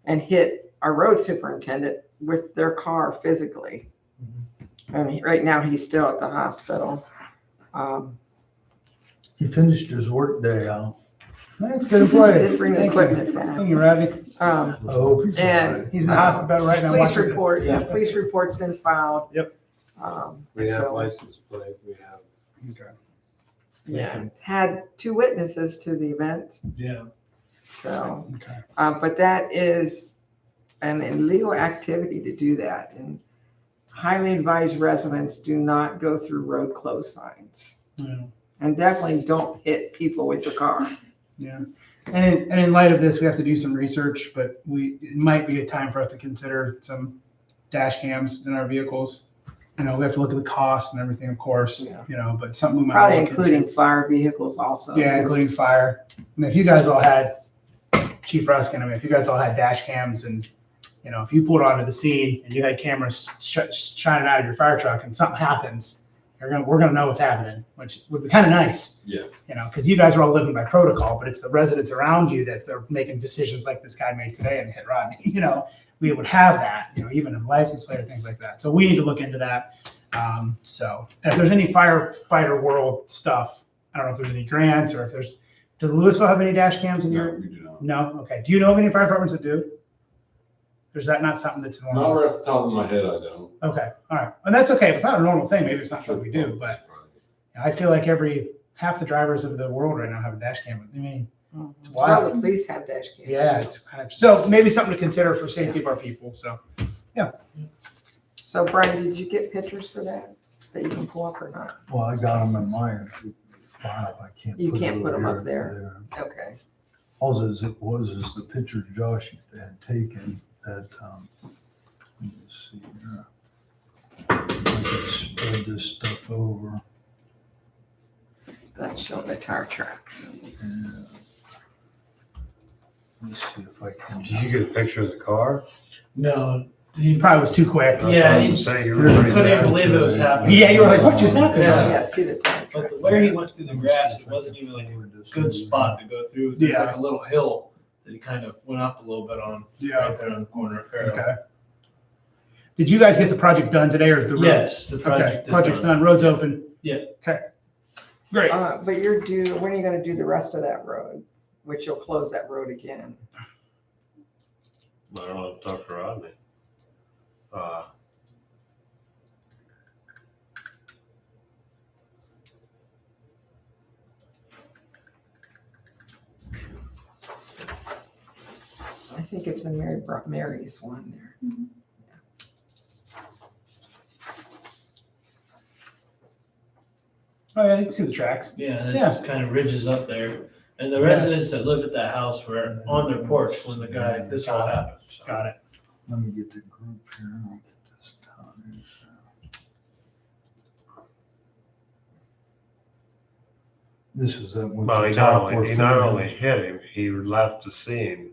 and hit our road superintendent with their car physically. And right now, he's still at the hospital. He finished his workday out. That's good employee. Did bring the Thank you. equipment back. Thank you, Ravi. I hope he's all And- right. He's in the hospital right now. Police watching this. report, yeah, police report's been filed. Yep. We have So, license plate, we have. Okay. yeah, had 2 witnesses to the event, Yeah. so, Okay. but that is an illegal activity to do that. And highly advised residents do not go through road closed signs. Yeah. And definitely don't hit people with your car. Yeah. And in light of this, we have to do some research, but it might be a time for us to consider some dash cams in our vehicles. We have to look at the cost and everything, of course, Yeah. but something we might. Probably look into. including fire vehicles also. Yeah, including fire. I mean, if you guys all had, Chief Ruskin, if you guys all had dash cams and, if you pulled onto the scene and you had cameras shining out of your fire truck and something happens, we're gonna know what's happening, which would be kind of nice. Yeah. Because you guys are all living by protocol, but it's the residents around you that are making decisions like this guy made today and hit Rodney. We would have that, even a license plate or things like that. So we need to look into that. And if there's any firefighter world stuff, I don't know if there's any grants or if does Louisville have any dash cams in No, your? we do not. No? Okay. Do you know of any fire departments that do? Or is that not something that's Not normal? right off the top of my head, I don't. Okay. All right. And that's okay. If it's not a normal thing, maybe it's not something we do, but I feel like half the drivers of the world right now have a dash cam. I mean, it's Well, wild. the police have dash cams. Yeah, it's kind of, so maybe something to consider for safety of our people. So, So Brian, did you get pictures for that you can pull up or not? Well, I got them in my file. I can't. You can't it put 'em over up there. Okay. All it was the picture Josh had taken that, let me see here. I can spread this stuff over. That's showing the tire tracks. And let me see if I can. Did you get a picture of the car? No, He probably was too quick. Yeah, I was he gonna say, you were pretty couldn't even bad. believe it was happening. Yeah, you were like, what just happened? Yeah. Yeah, see the time. But where he went through the grass, it wasn't even like a good spot to go through. There's Yeah. like a little hill that he kind of went up a little bit on, right there on the corner of Farrell. Okay. Did you guys get the project done today or is the road? Yes, the Okay, project. project's done, road's open? Yeah. Okay. Great. But you're due, when are you gonna do the rest of that road? Which you'll close that road again. I don't know, talk to Rodney. I think it's in Mary's one there. Oh, yeah, you can see the tracks. Yeah, and it just kind of ridges up there. And the residents that live at that house were on their porch when this all happened. So. Got it. Let me get the group here. I'll get this down. This is that one. Well, he not only hit him, he left the scene.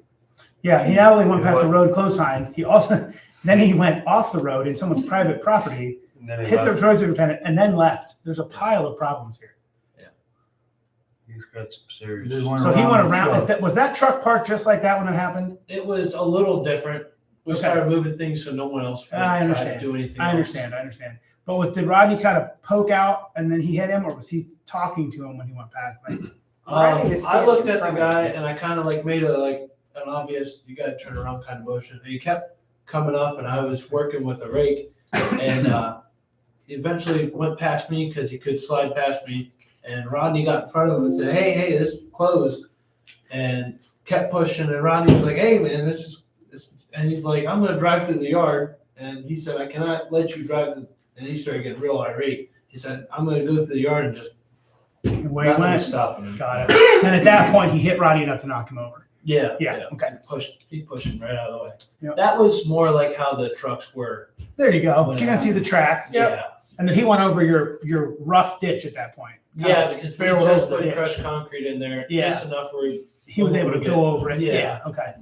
Yeah, he not only went past the road close sign, he also, then he went off the road in someone's private property, And then he hit the left. road superintendent, and then left. There's a pile of problems here. He's got some serious. So he went around, was that truck parked just like that when it happened? It was a little different. We Okay. started moving things so no one else would I try to understand. do anything I else. understand. But did Rodney kind of poke out and then he hit him, or was he talking to him when he went past? Like, Rodney is I looked standing at the from guy it. and I kind of like made an obvious, you gotta turn around kind of motion. And he kept coming up and I was working with a rake and he eventually went past me because he could slide past me. And Rodney got in front of him and said, hey, this is closed. And kept pushing and Rodney was like, hey man, this. And he's like, I'm gonna drive through the yard. And he said, I cannot let you drive through. And he started getting real irate. He said, I'm gonna go through the yard and just where he nothing was went? stopping him. Got it. And at that point, he hit Rodney enough to knock him over. Yeah. Yeah, okay. He pushed him right out of the way. Yep. That was more like how the trucks were. There you go. So you're gonna see the tracks. Yeah. And then he went over your rough ditch at that point. Yeah, because we barreled just over the put ditch. crushed concrete in there, Yeah. just enough where He was able to go over it. Yeah. Yeah, okay.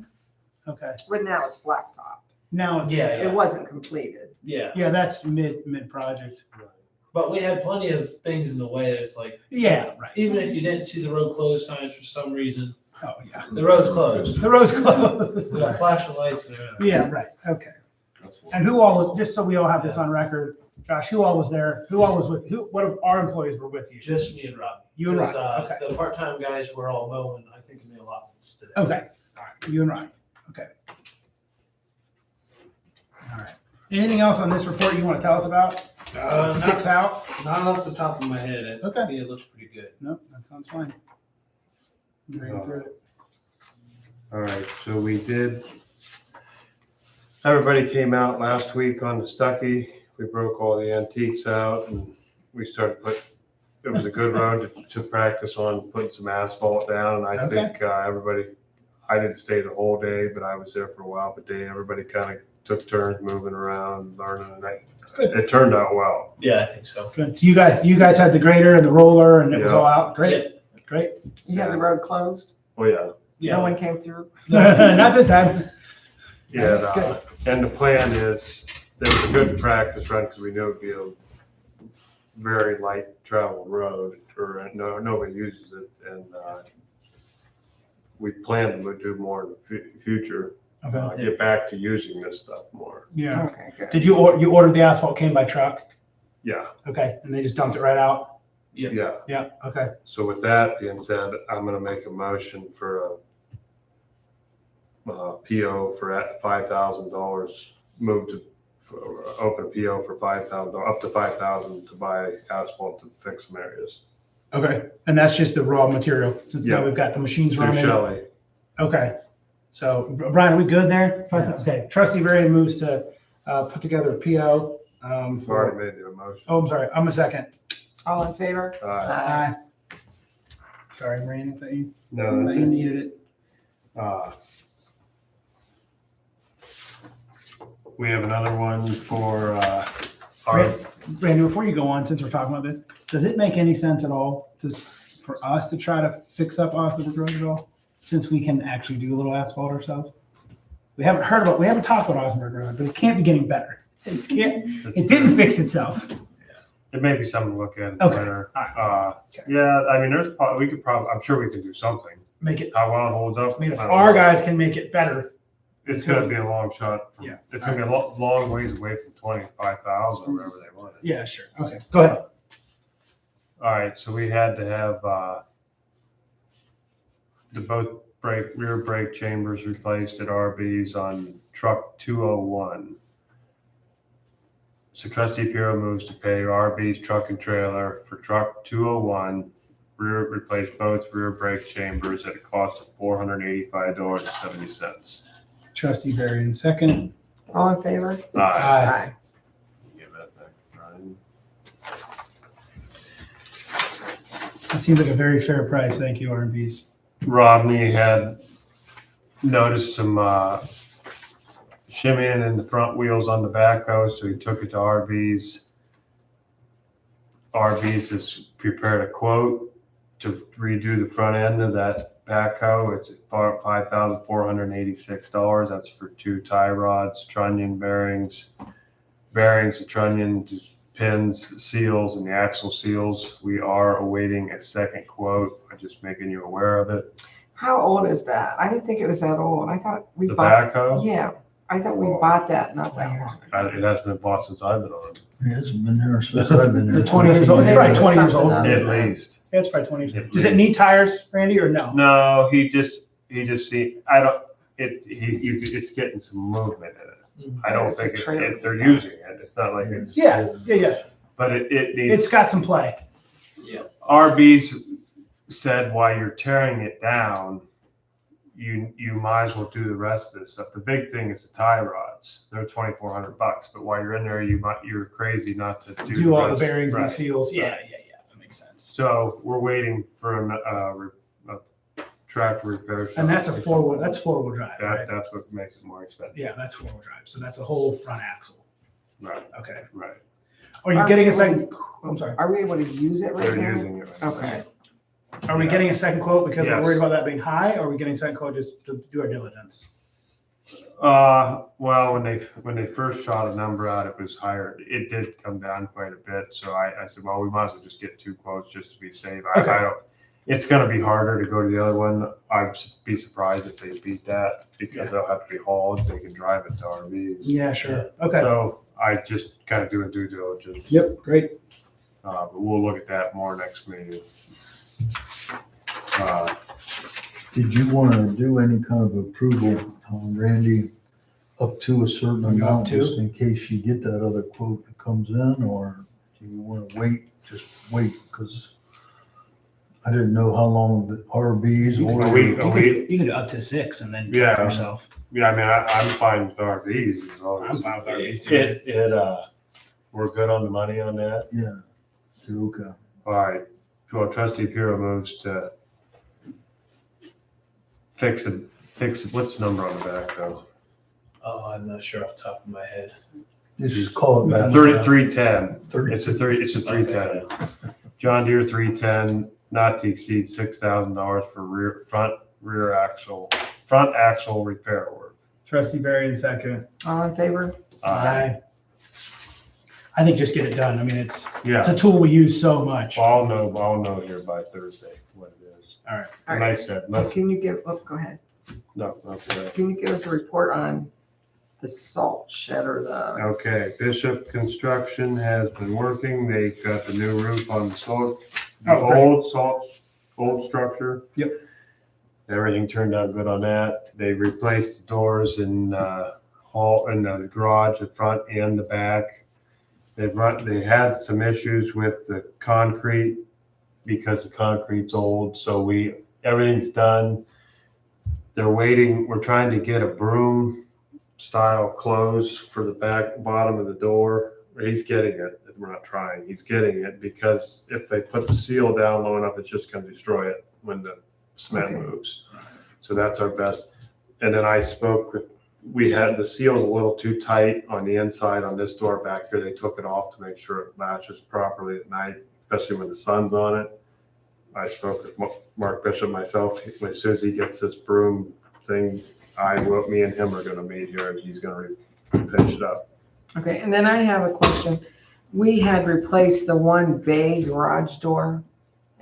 Okay. But now it's blacktop. Now it's, Yeah. It wasn't completed. Yeah, yeah, that's mid project. but we had plenty of things in the way. It's like, Yeah, right. even if you didn't see the road closed signs for some reason, Oh, yeah. the road's closed. The road's We got closed. flashing lights there. Yeah, right, okay. And who all was, just so we all have this on record, Josh, who all was there? Who all was with, what of our employees were with you? Just me and Rob. You and Rob, Because, okay. The part-time guys were all mowing, I think, in the allotments today. Okay, all right, you and Ryan, okay. All right. Anything else on this report you want to tell us about? Sticks out? Not off the top of my head. Okay. I think it looks pretty good. No, that sounds fine. Reading through it. All right, so we did, everybody came out last week on the Stuckey. We broke all the antiques out and we started it was a good road to practice on putting some asphalt down. And I Okay. think everybody, I didn't stay the whole day, but I was there for a while. But everybody kind of took turns moving around, learning, and it turned out well. Yeah, I think so. Good. You guys had the grader and the roller and it was Yeah. all out? Great, great. You had the road closed? Oh, yeah. No one came through? Not this time. Yeah, Good. and the plan is, there was a good practice run because we knew it'd be a very light traveled road, or nobody uses it, and we plan to do more in the future. Okay. Get back to using this stuff more. Yeah. Okay, good. Did you ordered the asphalt came by truck? Yeah, Okay, and they just dumped it right out? yeah. Yeah, okay. So with that being said, I'm gonna make a motion for a PO for $5,000, open a PO for $5,000, up to $5,000 to buy asphalt to fix some areas. Okay, and that's just the raw material? Since now Yeah. we've got the machines Through running? Shelley. Okay, so Brian, are we good there? Yeah. Okay, trustee Varian moves to put together a PO. I've For, already made the motion. oh, I'm sorry, I'm a second. All in favor? Aye. Sorry, Maureen, I thought you No, you needed it. we have another one for our, Randy, before you go on, since we're talking about this, does it make any sense at all for us to try to fix up Osnaburg Road at all? Since we can actually do a little asphalt ourselves? We haven't talked about Osnaburg Road, but it can't be getting better. It didn't fix itself. It may be something to look at Okay. later. Okay. Yeah, I mean, I'm sure we can do something. Make it, How well it holds up. I mean, if I don't our know. guys can make it better, It's gonna be a long shot. Yeah. It's gonna be a long ways away from 25,000 or whatever they want. yeah, sure. Okay, go ahead. All right, so we had to have, both rear brake chambers replaced at RB's on truck 201. So trustee Piero moves to pay RB's truck and trailer for truck 201, replace both rear brake chambers at a cost of $485.70. Trustee Varian, second. All in favor? Aye. Give that back to Brian. That seems like a very fair price. Thank you, R&B's. Rodney had noticed some shimmying in the front wheels on the backhoe, so he took it to RV's. RV's has prepared a quote to redo the front end of that backhoe. It's $5,486. That's for 2 tie rods, trunnion bearings, the trunnion pins, seals, and the axle seals. We are awaiting a second quote. I'm just making you aware of it. How old is that? I didn't think it was that old. I thought we The bought. backhoe, Yeah, I thought we bought that not that long. it hasn't been bought since I've been on. It hasn't been there since I've been there. The 20 years old. It's probably 20 years old. Something At other than- least. Yeah, it's probably 20 years At old. Does it need tires, Randy, or no? No, he just see, I don't, it's getting some movement in it. I don't It's the think trailer. they're using it. It's not like it's. Yeah. But it It's needs, got some play. RB's said while you're tearing it down, you might as well do the rest of this stuff. The big thing is the tie rods. They're $2,400, but while you're in there, you're crazy not to Do all the rest. bearings and Right. seals. Yeah. That makes sense. So we're waiting for a tractor repair shop. And that's four-wheel drive, right? That's what makes it more expensive. Yeah, that's four-wheel drive. So that's a whole front axle. Right, Okay. right. Are you getting a second? I'm sorry. Are we able to use it right They're now? using it right now. Okay. Are we getting a second quote because we're Yes. worried about that being high, or are we getting a second quote just to do our diligence? Well, when they first shot a number out, it was higher. It did come down quite a bit. So I said, well, we might as well just get 2 quotes just to be safe. Okay. I don't, it's gonna be harder to go to the other one. I'd be surprised if they beat that because they'll have to be hauled. They can drive it to RVs. Yeah, sure. Okay. So I just kind of doing due diligence. Yep, great. But we'll look at that more next meeting. Did you want to do any kind of approval, Randy, up to a certain Up amount, to? just in case you get that other quote that comes in, or do you want to wait, just wait? Because I didn't know how long the RVs You or. can do up to 6 and then Yeah. cover yourself. Yeah, I mean, I'm fine with RVs as long as. I'm fine with RVs too. We're good on the money on that. Yeah, you're okay. All right, well, trustee Piero moves to fix it, what's the number on the back though? Oh, I'm not sure off the top of my head. Just call it back. 310, 30. it's a 310. John Deere 310, not to exceed $6,000 for front axle repair work. Trustee Barry, second. All in favor? Aye. I think just get it done. I mean, it's Yeah, a tool we use so much. I'll know here by Thursday what it is. All right. And I said, Can you give, go ahead. no, okay. Can you give us a report on the salt shed or the, Okay, Bishop Construction has been working. They got the new roof on the salt, the Oh, great. old structure. Yep. Everything turned out good on that. They replaced the doors in the garage, the front and the back. They had some issues with the concrete because the concrete's old, so everything's done. They're waiting, we're trying to get a broom style close for the bottom of the door. He's getting it. We're not trying. He's getting it because if they put the seal down low enough, it's just going to destroy it when the cement moves. So that's our best. And then I spoke with, we had the seals a little too tight on the inside on this door back here. They took it off to make sure it latches properly at night, especially when the sun's on it. I spoke with Mark Bishop myself. As soon as he gets this broom thing me and him are gonna meet here and he's gonna finish it up. Okay, and then I have a question. We had replaced the one bay garage door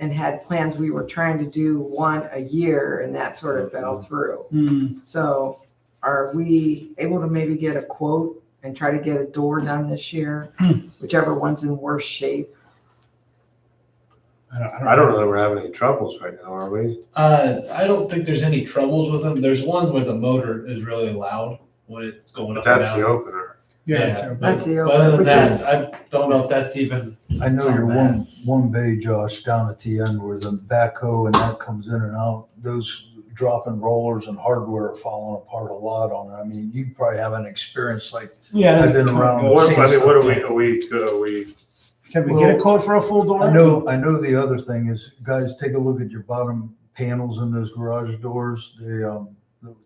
and had plans, we were trying to do one a year and that sort of fell through. So are we able to maybe get a quote and try to get a door done this year? Whichever one's in worse shape. I don't know that we're having any troubles right now, are we? I don't think there's any troubles with them. There's one where the motor is really loud when it's going But up and that's the down. opener. Yeah, That's the but other than which that, I don't know if that's even. I know It's your not bad. one bay, Josh, down at the end where the backhoe and that comes in and out, those dropping rollers and hardware are falling apart a lot on it. I mean, you probably have an experience like, Yeah. I've been around. What are we, Can we get a quote for a full door? I know the other thing is, guys, take a look at your bottom panels in those garage doors. The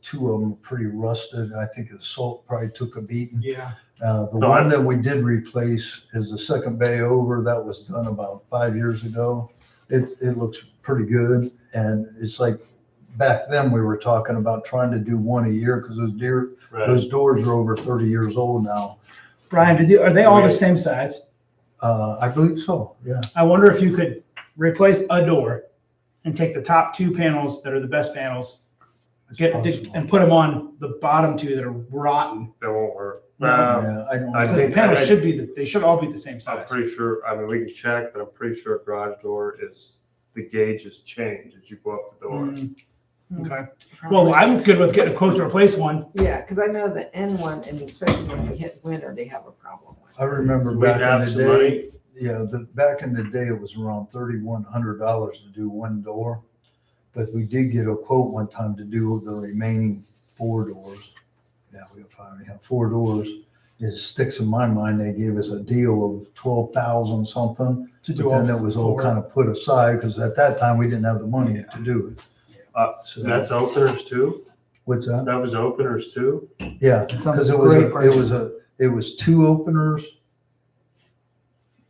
two of them are pretty rusted. I think the salt probably took a beating. Yeah. The one that we did replace is the second bay over. That was done about 5 years ago. It looks pretty good. And it's like, back then we were talking about trying to do one a year because those doors are over 30 years old now. Brian, are they all the same size? I believe so, yeah. I wonder if you could replace a door and take the top two panels that are the best panels, It's possible. and put them on the bottom two that are rotten. that won't work. Yeah, I don't. I Because think- the panels they should all be the same I'm size. pretty sure, I mean, we can check, but I'm pretty sure garage door the gauges change as you go up the door. Okay. Well, I'm good with getting a quote to replace one. Yeah, because I know the end one, and especially when we hit winter, they have a problem with. I remember We back have in the some day, money. yeah, back in the day, it was around $3,100 to do one door. But we did get a quote one time to do the remaining 4 doors. Yeah, we finally have 4 doors. It sticks in my mind, they gave us a deal of 12,000 something. To do But then all it was all 4. kind of put aside because at that time we didn't have the money to do it. So That's openers too? what's that? That was openers too? Yeah, It's on because the it was, great price. it was 2 openers.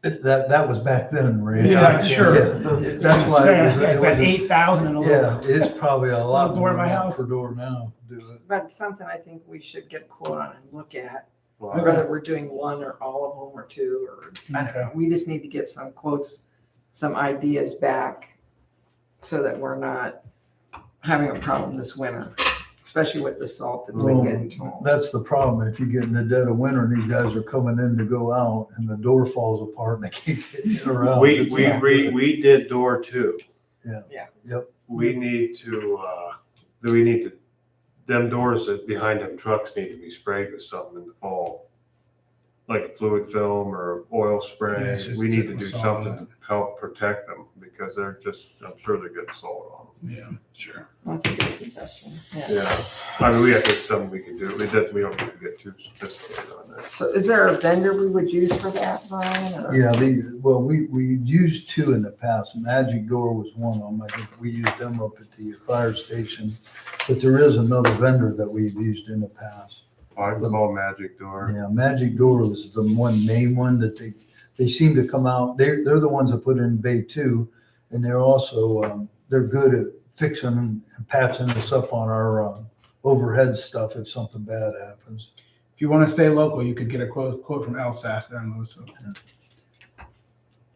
That was back then, Ray. Yeah, sure. Yeah, that's why it was, 8,000 and a little. yeah, it's probably a lot Door more at my than that house. per door now, do it. But something I think we should get a quote on and look at, Wow. whether we're doing one or all of them or 2, or, I don't Okay. know. We just need to get some quotes, some ideas back so that we're not having a problem this winter, especially with the salt that's been Well, getting to them. That's the problem. If you get in the dead of winter and these guys are coming in to go out and the door falls apart and they can't get in or out. We it's not good. did door two. Yeah. Yeah. Yep. We need to, them doors that behind them trucks need to be sprayed with something in the fall. Like fluid film or oil Yeah, spray. it's just We need to typical do salt, something huh? to help protect them because they're just, I'm sure they're getting salt on Yeah, sure. That's a good suggestion, yeah. them. Yeah. I mean, we have to, something we can do. We don't need to get too sophisticated on that. So is there a vendor we would use for that, Brian? or- Yeah, we used 2 in the past. Magic Door was one of them. I think we used them up at the fire station. But there is another vendor that we've used in the past. I can call Magic Door. Yeah, Magic Door was the main one that they seem to come out. They're the ones that put in Bay 2. And they're also, they're good at fixing and patching us up on our overhead stuff if something bad happens. If you want to stay local, you could get a quote from LSAS then, Melissa.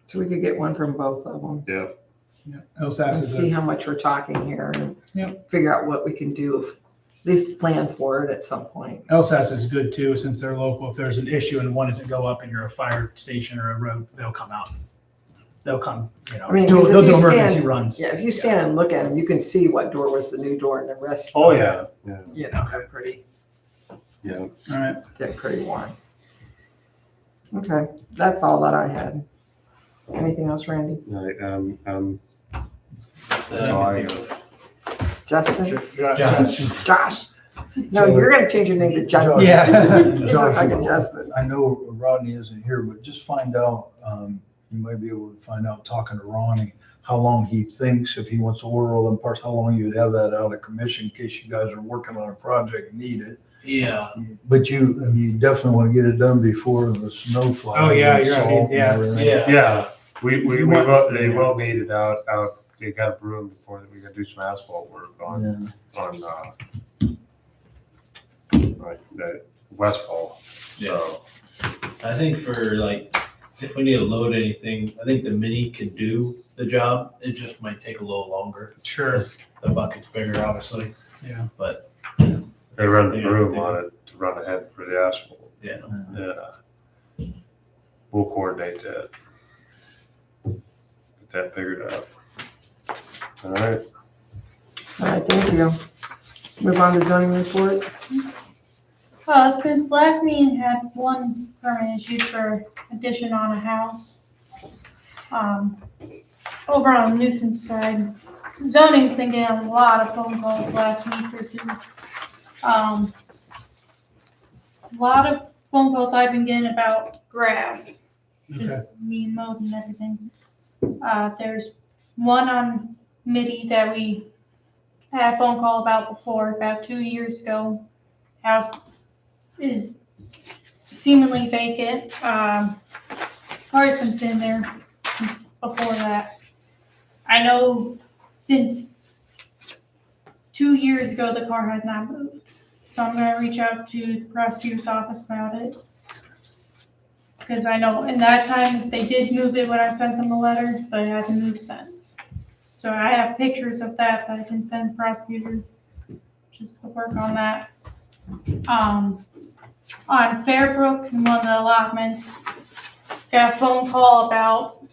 So we could get one from both of them Yeah. Yeah, LSAS and is see how much we're talking here and Yep. figure out what we can do, at least plan for it at some point. LSAS is good too, since they're local. If there's an issue and one doesn't go up and you're a fire station or a road, they'll come out. They'll come, I mean, they'll 'cause if do you emergency stand- runs. Yeah, if you stand and look at them, you can see what door was the new door and the rest. Oh, yeah. Yeah. You know, they're pretty, Yeah. All right. get pretty worn. Okay, that's all that I had. Anything else, Randy? Justin? Josh? No, you're gonna change your name to Justin. Yeah. You look like a Justin. I know Rodney isn't here, but just find out, you might be able to find out, talking to Ronnie, how long he thinks, if he wants to order all them parts, how long you'd have that out of commission in case you guys are working on a project and need it. Yeah. But you definitely want to get it done before the snow flies. Oh, yeah, and you're right, salt and yeah, everything. Yeah. Yeah, they Yeah. will need it out, they got a broom before, we gotta do some asphalt work on, like that Westfall. So, I think for like, if we need to load anything, I think the mini can do the job. It just might take a little longer. Sure. The bucket's bigger, obviously, Yeah. but they run the room on it to run ahead for the asphalt. yeah. Yeah. We'll coordinate that. Get that figured out. All right. All right, thank you. Move on to zoning report. Since last meeting had one permit issued for addition on a house. Over on the nuisance side, zoning's been getting a lot of phone calls last week or two. A lot of phone calls I've been getting about grass, just being mowed and everything. There's one on Midi that we had a phone call about before, about 2 years ago. House is seemingly vacant. Car's been sitting there since before that. I know since 2 years ago, the car has not moved. So I'm gonna reach out to the prosecutor's office about it. Because I know in that time, they did move it when I sent them a letter, but it hasn't moved since. So I have pictures of that I can send the prosecutor just to work on that. On Fairbrook, in one of the allotments, got a phone call about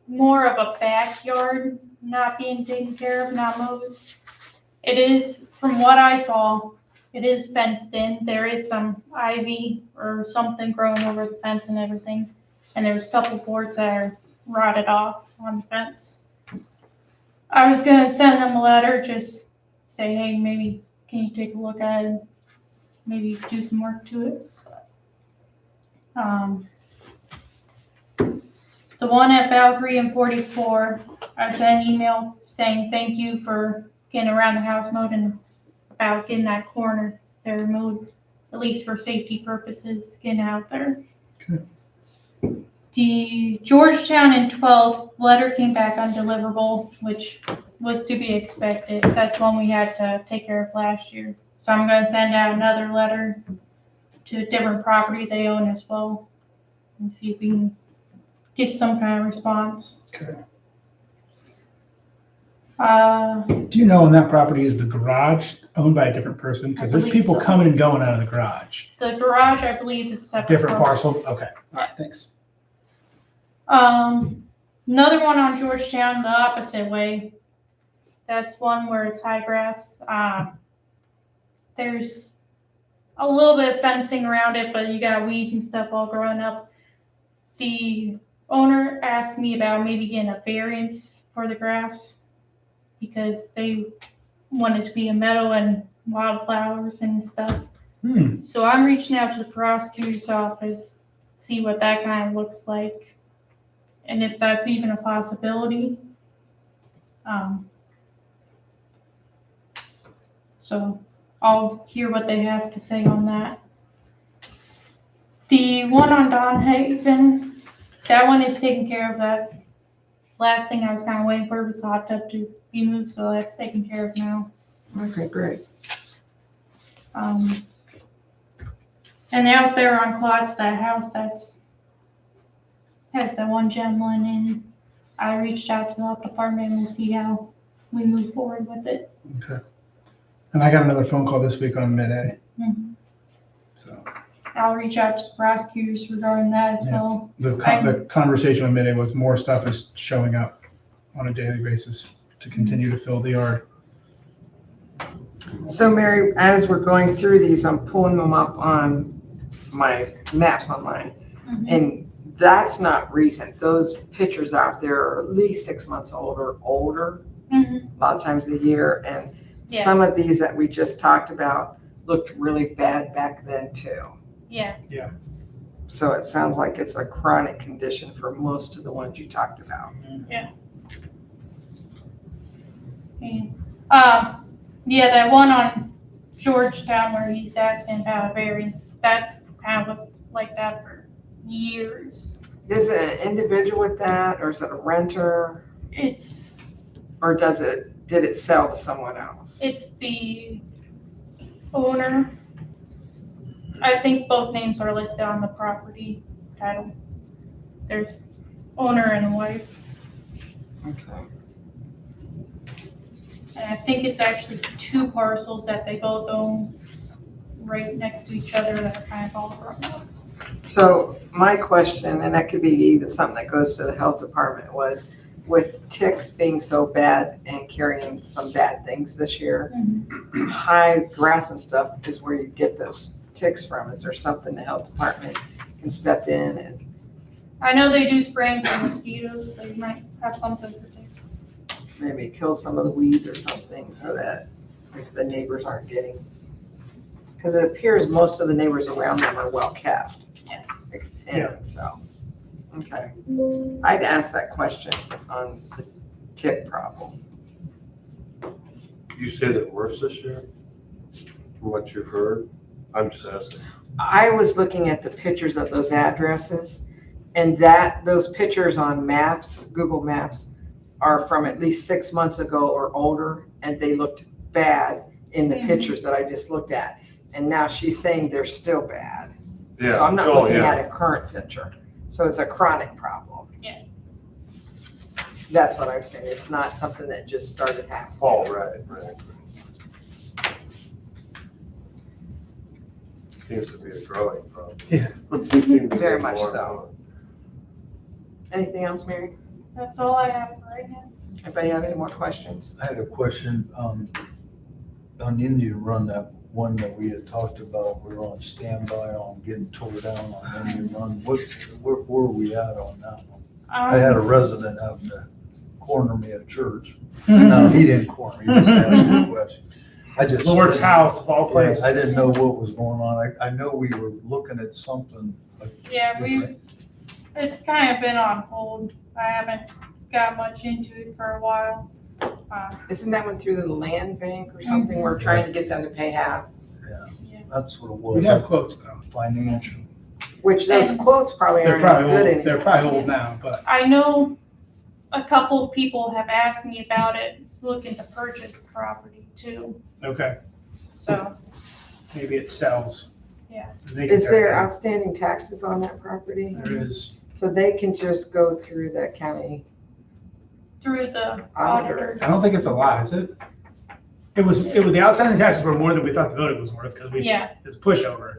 more of a backyard not being taken care of, not mowed. It is, from what I saw, it is fenced in. There is some ivy or something growing over the fence and everything. And there's a couple boards that are rotted off on the fence. I was gonna send them a letter, just say, hey, maybe can you take a look at it and maybe do some work to it. The one at Valkyrie and 44, I sent an email saying thank you for getting around the house mowed and about getting that corner there mowed, at least for safety purposes, getting out there. Okay. The Georgetown in 12 letter came back undeliverable, which was to be expected. That's one we had to take care of last year. So I'm going to send out another letter to a different property they own as well and see if we can get some kind of response. Okay. Uh, Do you know on that property is the garage owned by a different person? Because there's I believe people so. coming and going out of the garage. The garage, I believe, is separate. Different parcel? Okay. All right, thanks. Another one on Georgetown, the opposite way. That's one where it's high grass. There's a little bit of fencing around it, but you got weeds and stuff all growing up. The owner asked me about maybe getting a variance for the grass because they want it to be a meadow and wildflowers and stuff. So I'm reaching out to the prosecutor's office, see what that kind of looks like, and if that's even a possibility. So I'll hear what they have to say on that. The one on Don Haven, that one is taken care of. That last thing I was kind of waiting for was the hot tub to be moved, so that's taken care of now. Okay, great. And out there on Klotz, that house has that one gentleman in. I reached out to the health department and we'll see how we move forward with it. Okay. And I got another phone call this week on Mid-A. Mhm. So I'll reach out to the prosecutors regarding that as Yeah. well. the conversation on Mid-A was more stuff is showing up on a daily basis to continue to fill the yard. So Mary, as we're going through these, I'm pulling them up on my maps online. Mhm. And that's not recent. Those pictures out there are at least 6 months old or older, Mhm. a lot of times a year. And Yeah. some of these that we just talked about looked really bad back then too. Yeah. So it sounds like it's a chronic condition for most of the ones you talked about. And, yeah, that one on Georgetown where he's asking about a variance, that's kind of like that for years. Is it an individual with that, or is it a renter, It's or did it sell to someone else? the owner I think both names are listed on the property title. There's owner and wife, Okay. and I think it's actually 2 parcels that they both own right next to each other that are kind of all around. So my question, and that could be even something that goes to the health department, was with ticks being so bad and carrying some bad things this year, high grass and stuff is where you get those ticks from. Is there something the health department can step in and I know they do spraying for mosquitoes. They might have something for ticks. maybe kill some of the weeds or something so that at least the neighbors aren't getting? Because it appears most of the neighbors around them are well kept. Yeah. And so, okay. I'd ask that question on the tick problem. You say that worse this year? From what you've heard? I'm just asking. I was looking at the pictures of those addresses, and those pictures on maps, Google Maps, are from at least 6 months ago or older, and they looked bad in the pictures that I just looked at. And now she's saying they're still bad. Yeah. So I'm not Oh, looking yeah. at a current picture. So it's a chronic problem. Yeah. That's what I'm saying. It's not something that just started happening. Oh, right. Seems to be a growing problem. Yeah. We seem to Very get much more and so. more. Anything else, Mary? That's all I have for right now. Anybody have any more questions? I had a question, on Indian Run, that one that we had talked about, we were on standby on getting tore down on Indian Run. Where were we at on that one? I had a resident having to corner me at church. No, he didn't corner me, he just asked me a question. I just. Lord's house of all Yeah, places. I didn't know what was going on. I know we were looking at something. Yeah, it's kind of been on hold. I haven't got much into it for a while. Isn't that one through the land bank or something? We're trying to get them to pay half, Yeah, that's what it We was, have quotes though. financial. which those And quotes probably They're aren't probably good old, anymore. they're probably old now, but I know a couple of people have asked me about it, looking to purchase the property too. okay, So, maybe it sells. Yeah. They can Is tear it there down. outstanding taxes on that property? There is. So they can just go through the county through the auditor. auditor. I don't think it's a lot, is it? It was, the outstanding taxes were more than we thought the building was worth, because Yeah, it's a pushover.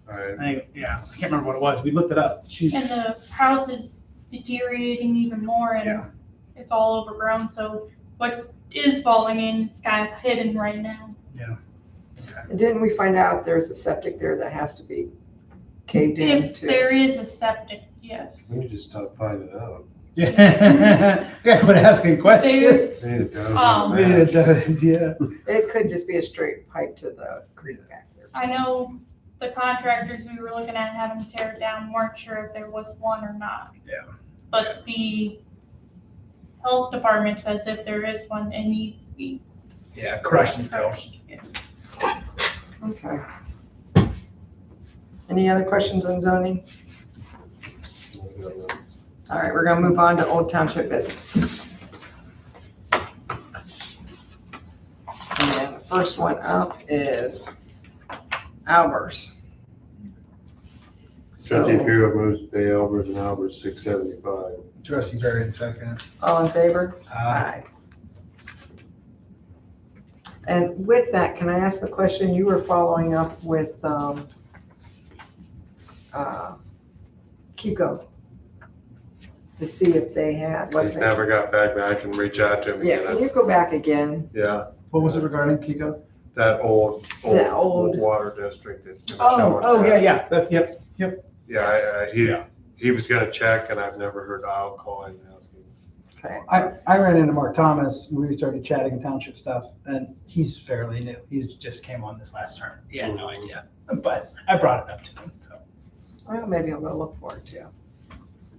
Right. I think, yeah, I can't remember what it was. We looked it up. and the house is deteriorating even more and Yeah. it's all overgrown, so what is falling in is kind of hidden right now. And didn't we find out there's a septic there that has to be caved in If too? there is a septic, yes. We need to stop finding out. Yeah. Yeah, quit asking questions. We need to go. Um, Yeah, it does, yeah. It could just be a straight pipe to the creek back there. I know the contractors we were looking at having to tear it down weren't sure if there was one or not. Yeah. But the health department says if there is one, it needs to be Yeah, crushed and filled. crushed. Yeah. Okay. Any other questions on zoning? All right, we're gonna move on to Old Township business. And the first one up is Albers. Trustee So, Bureau moves to pay Albers and Albers $675. Trustee Barry in second. all in favor? Aye. And with that, can I ask the question, you were following up with, Kiko to see if they had, He's wasn't it? never got back, but I can reach out to him Yeah, again. can you go back again? Yeah, What was it regarding, Kiko? that old That old- water district is. gonna Oh, show oh, it. yeah, yeah, that's, yep. Yeah, Yeah. he was gonna check and I've never heard, I'll call him and ask him. Okay, I ran into Mark Thomas when we started chatting township stuff, and he's fairly new. He's just came on this last term. He had no idea, but I brought it up to him, so. well, maybe I'll go look for it too.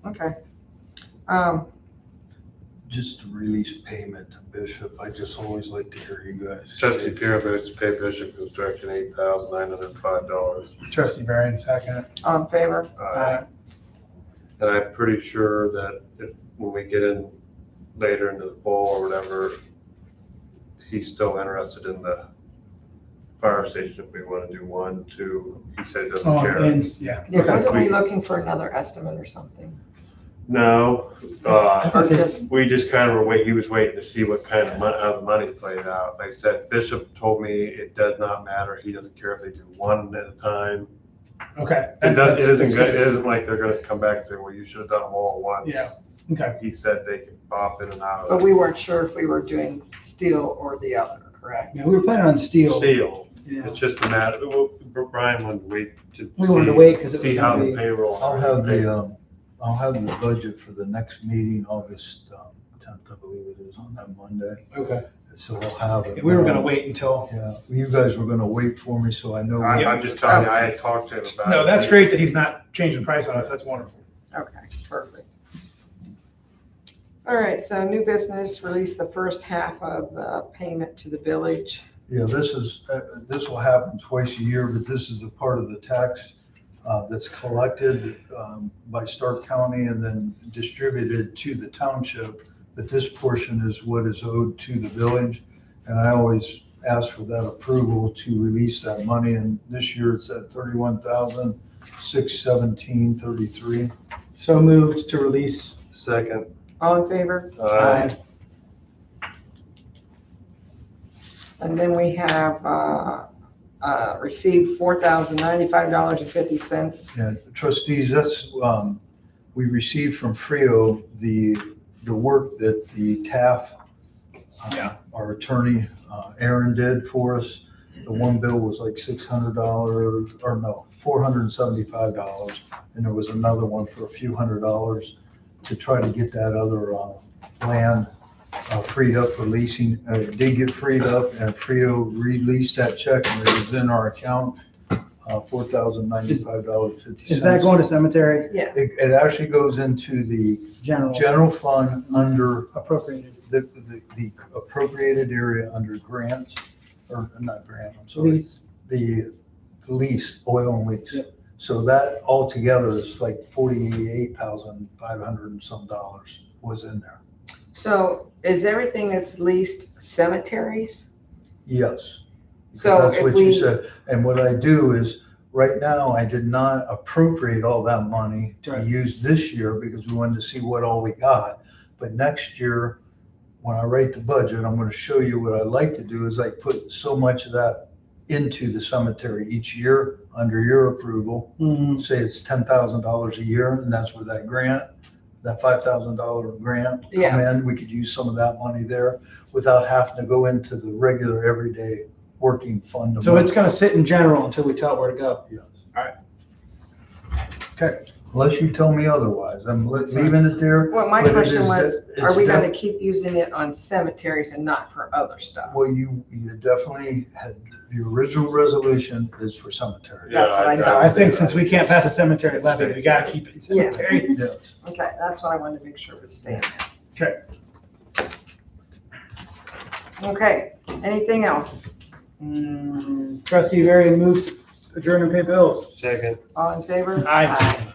Okay. Just to release payment to Bishop, I just always like to hear you guys. Trustee Bureau moves to pay Bishop Construction $8,905. Trustee Barry in second. All in favor? And I'm pretty sure that when we get in later into the fall or whatever, he's still interested in the fire station if we want to do 1, 2. He said he doesn't Oh, care. and, yeah. Yeah, Okay. wasn't we looking for another estimate or something? No, I Or think his- just, we just kind of were waiting, he was waiting to see what kind of how the money played out. Like I said, Bishop told me it does not matter. He doesn't care if they do 1 at a time. Okay. It does, it isn't That's good. It isn't like they're gonna come back and say, well, you should have done them all at once. Yeah. Okay. He said they could pop in and out but of we weren't sure if we were doing steel or the other, correct? Yeah, we were planning on steel. steel. Yeah. It's just a matter, well, Brian wanted to wait to We wanted to see- wait because it was see how gonna the be, payroll. I'll have the budget for the next meeting, August 10th, I believe it is, on that Monday. okay. So we'll have it. We were gonna wait until, Yeah, you guys were gonna wait for me, so I know. I'm just telling you, I had talked to him about it. No, that's great that he's not changing price on us. That's wonderful. Okay, perfect. All right, so new business, release the first half of the payment to the village. Yeah, this will happen twice a year, but this is a part of the tax that's collected by Stark County and then distributed to the township. But this portion is what is owed to the village. And I always ask for that approval to release that money. And this year it's at $31,617.33. so moved to release. Second. All in favor? And then we have received $4,095.50. And trustees, that's, we received from Frio the work that the TAF, our attorney, Aaron did for us. The one bill was like $600, or no, $475. And there was another one for a few $100s to try to get that other land freed up for leasing. It did get freed up and Frio released that check and it was in our account, $4,095.50. Is that going to cemetery Yeah, It actually goes into the general general fund under appropriated? the appropriated area under grants, or not grant, I'm sorry, Lease. the lease, oil and lease. Yep. So that altogether is like $48,500 and some dollars was in there. so is everything that's leased cemeteries? Yes. So That's if what you we, said. And what I do is, right now, I did not appropriate all that money to Right. use this year because we wanted to see what all we got. But next year, when I write the budget, I'm gonna show you what I like to do is I put so much of that into the cemetery each year under your approval. Mhm. Say it's $10,000 a year, and that's where that grant, that $5,000 grant come in. We could use some of that money there without having to go into the regular everyday working fund. So it's gonna sit in general until we tell it where to go. Yes. All right. Okay. Unless you tell me otherwise, I'm leaving it there. well, my but it question is was, de- are it's we def- gonna keep using it on cemeteries and not for other stuff? Well, you definitely had, your original resolution is for cemetery. That's what I thought. I think since we can't pass a cemetery levy, we gotta keep it in cemetery. Yes. Okay, that's what I wanted to make sure was staying there. Okay. Okay, anything else? Trustee Varian moved to adjourn and pay bills. Second. All in favor? Aye.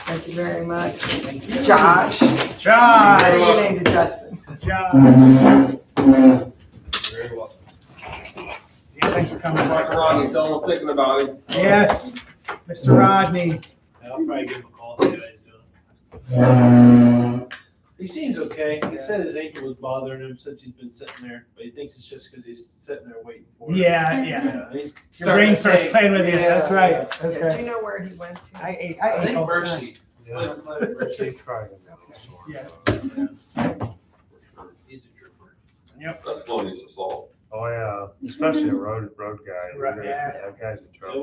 Thank you very much. Josh. Josh. What are you named to Justin? Josh. Very well. Yeah, thanks for coming. Mike Rodney, tell him I'm thinking about him. Yes, Mr. Rodney. I'll probably give him a call, see how he's doing. He seems okay. He said his ankle was bothering him since he's been sitting there, but he thinks it's just because he's sitting there waiting for it. Yeah, yeah. Yeah, and he's Your brain starting to starts playing with you. That's Yeah. right. Do Okay. you know where he went to? I ate I think all the time. Mercy. Yeah. Mercy. Yeah. He's a trooper. That's funny as a salt. Oh, yeah, especially a road guy. Right, yeah. That guy's a trouble.